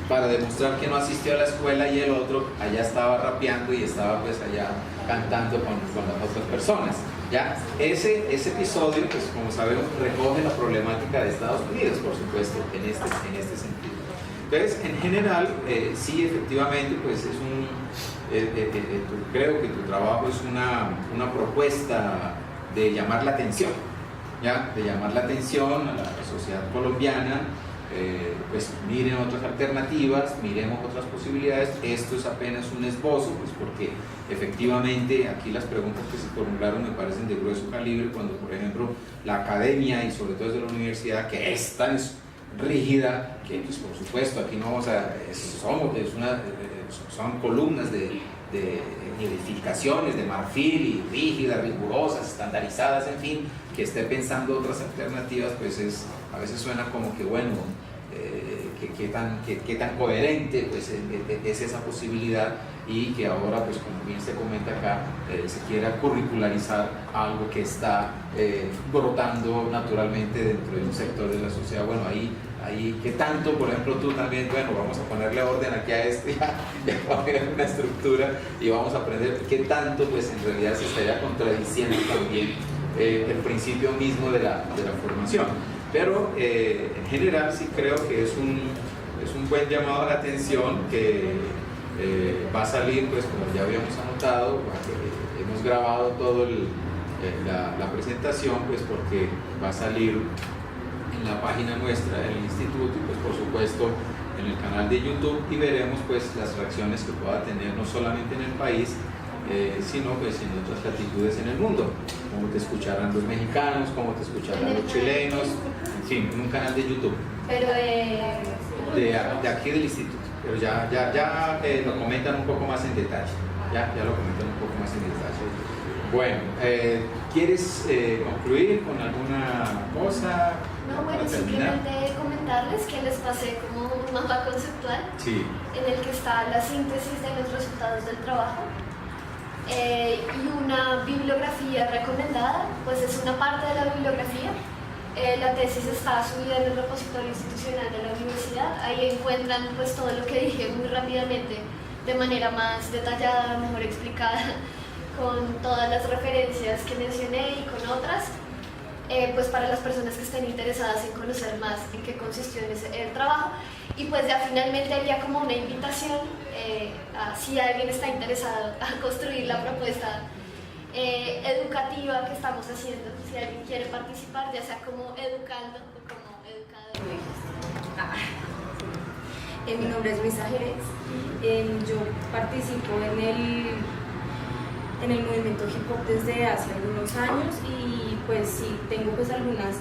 para demostrar que no asistió a la escuela y el otro allá estaba rapeando y estaba pues allá cantando con las otras personas, ¿ya? Ese episodio, pues como sabemos, recoge la problemática de Estados Unidos, por supuesto, en este sentido. Entonces, en general, sí, efectivamente, pues creo que tu trabajo es una propuesta de llamar la atención, ¿ya? De llamar la atención a la sociedad colombiana. Pues miren otras alternativas, miremos otras posibilidades. Esto es apenas un esbozo, pues porque efectivamente aquí las preguntas que se formularon me parecen de grueso calibre, cuando por ejemplo la academia y sobre todo desde la universidad, que es tan rígida, que pues por supuesto aquí no vamos a, son columnas de edificaciones de marfil y rígidas, rigurosas, estandarizadas, en fin, que esté pensando otras alternativas, pues a veces suena como que bueno, qué tan coherente pues es esa posibilidad, y que ahora pues como bien se comenta acá, se quiera curricularizar algo que está brotando naturalmente dentro de un sector de la sociedad. Bueno, ahí que tanto, por ejemplo, tú también, bueno, vamos a ponerle orden aquí a ya va a haber una estructura y vamos a aprender qué tanto pues en realidad se estaría contradiciendo también el principio mismo de la formación. Pero en general sí creo que es un buen llamado a la atención que va a salir, pues como ya habíamos anotado, hemos grabado todo la presentación, pues porque va a salir en la página nuestra del instituto y pues por supuesto en el canal de YouTube, y veremos pues las reacciones que pueda tener no solamente en el país, sino pues en otras latitudes en el mundo, cómo te escucharán los mexicanos, cómo te escucharán los chilenos, Sí, en un canal de YouTube. Pero De aquí del instituto, pero ya lo comentan un poco más en detalle. Ya lo comentan un poco más en detalle. Bueno, ¿quieres concluir con alguna cosa? no, bueno, para terminar? simplemente comentarles que les pasé como un mapa conceptual Sí, en el que está la síntesis de los resultados del trabajo y una bibliografía recomendada, pues es una parte de la bibliografía. La tesis está subida en el repositorio institucional de la universidad. Ahí encuentran pues todo lo que dije muy rápidamente, de manera más detallada, mejor explicada, con todas las referencias que mencioné y con otras, pues para las personas que estén interesadas en conocer más en qué consistió el trabajo. Y pues ya finalmente haría como una invitación a si alguien está interesado a construir la propuesta educativa que estamos haciendo, si alguien quiere participar, ya sea como educando o como educador. Mi nombre es Luisa Jerez. Yo participo en el movimiento hip hop desde hace algunos años y pues sí, tengo pues algunas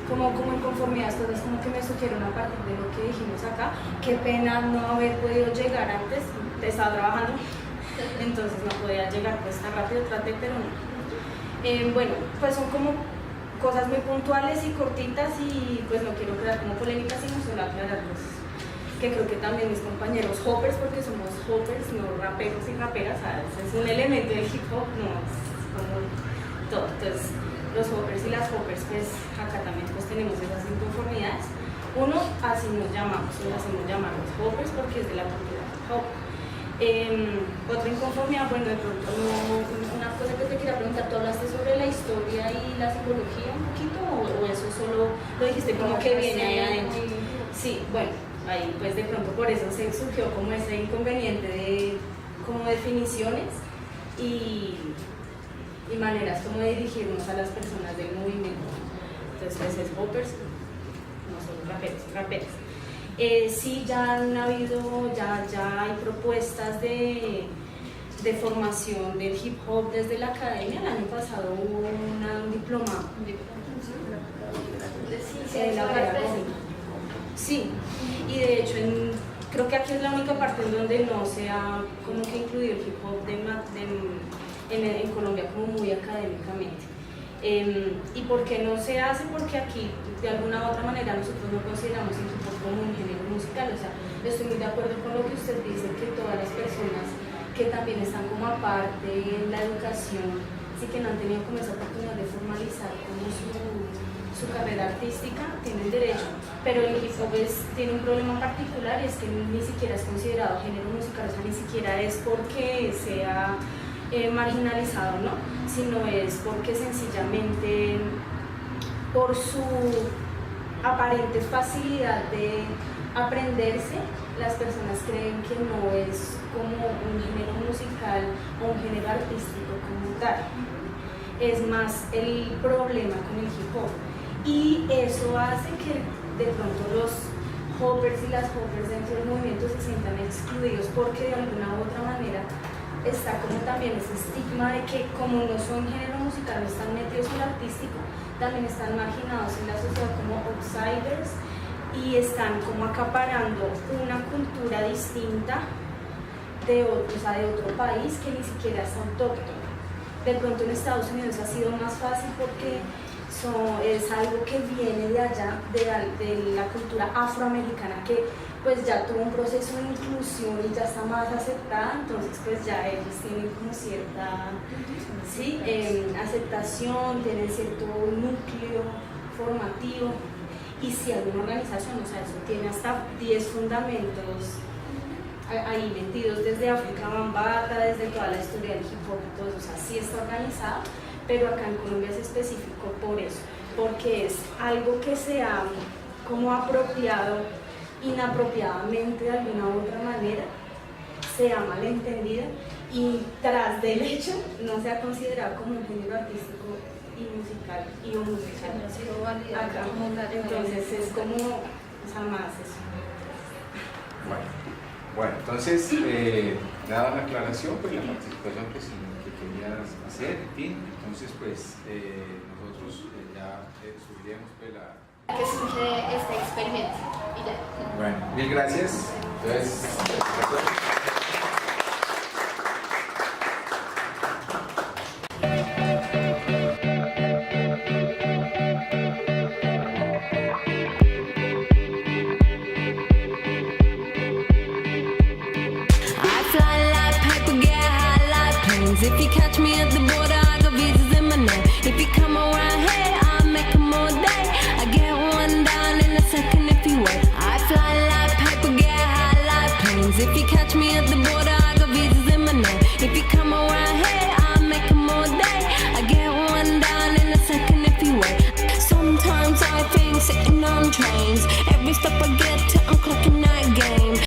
como inconformidades, cosas como que me surgieron a partir de lo que dijimos acá. Qué pena no haber podido llegar antes, estaba trabajando, entonces no podía llegar pues tan rápido, traté, pero no. Bueno, pues son como cosas muy puntuales y cortitas y pues no quiero crear como polémicas, sino solo aclarar pues, que creo que también mis compañeros hoppers, porque somos hoppers, no raperos y raperas, ¿sabes? Es un elemento del hip hop, no es como todo. Entonces, los hoppers y las hoppers, pues acá también pues tenemos esas inconformidades. Uno, así nos llamamos, nos hacemos llamar los hoppers porque es de la cultura hip hop. Otra inconformidad, bueno, de pronto una cosa que te quería preguntar, ¿tú hablaste sobre la historia y la psicología un poquito o eso solo lo dijiste como que viene ahí adentro? Sí, bueno, ahí pues de pronto por eso se surgió como ese inconveniente de como definiciones y maneras como de dirigirnos a las personas del movimiento. Entonces pues es hoppers, no solo raperos y raperas. Sí, ya han habido, ya hay propuestas de formación del hip hop desde la academia. El año pasado hubo un diplomado. Sí, y de hecho creo que aquí es la única parte en donde no se ha como que incluido el hip hop en Colombia como muy académicamente. ¿Y por qué no se hace? Porque aquí de alguna u otra manera nosotros no consideramos el hip hop como un género musical. O sea, estoy muy de acuerdo con lo que usted dice, que todas las personas que también están como aparte en la educación, sí que no han tenido como esa oportunidad de formalizar como su carrera artística, tienen derecho, pero el hip hop tiene un problema particular y es que ni siquiera es considerado género musical, o sea, ni siquiera es porque sea marginalizado, ¿no? Sino es porque sencillamente por su aparente facilidad de aprenderse, las personas creen que no es como un género musical o un género artístico como tal. Es más el problema con el hip hop. Y eso hace que de pronto los hoppers y las hoppers dentro del movimiento se sientan excluidos porque de alguna u otra manera está como también ese estigma de que como no son género musical, no están metidos en lo artístico, también están marginados en la sociedad como outsiders y están como acaparando una cultura distinta de otro país que ni siquiera es autóctono. De pronto en Estados Unidos ha sido más fácil porque es algo que viene de allá, de la cultura afroamericana, que pues ya tuvo un proceso de inclusión y ya está más aceptada, entonces pues ya ellos tienen como cierta aceptación, tienen cierto núcleo formativo, y si alguna organización, o sea, eso tiene hasta 10 fundamentos ahí metidos desde África Bambata, desde toda la historia del hip hop y todo eso, o sea, sí está organizado, pero acá en Colombia es específico por eso, porque es algo que se ha como apropiado inapropiadamente de alguna u otra manera, se ha malentendido y tras del hecho no se ha considerado como un género artístico y musical y o musical. Acá, entonces es como, o sea, más eso. Bueno, entonces, dada la aclaración, pues la participación que querías hacer, en fin. Entonces, pues nosotros ya subiremos pues, la... Que surge este experimento. Y ya. Bueno, mil gracias. Entonces, I fly like paper, get high like planes. If you catch me at the border, I got visas in my name. If you come around here, I'll make them all day. I get one down in a second if you wait. I fly like paper, get high like planes. If you catch me at the border,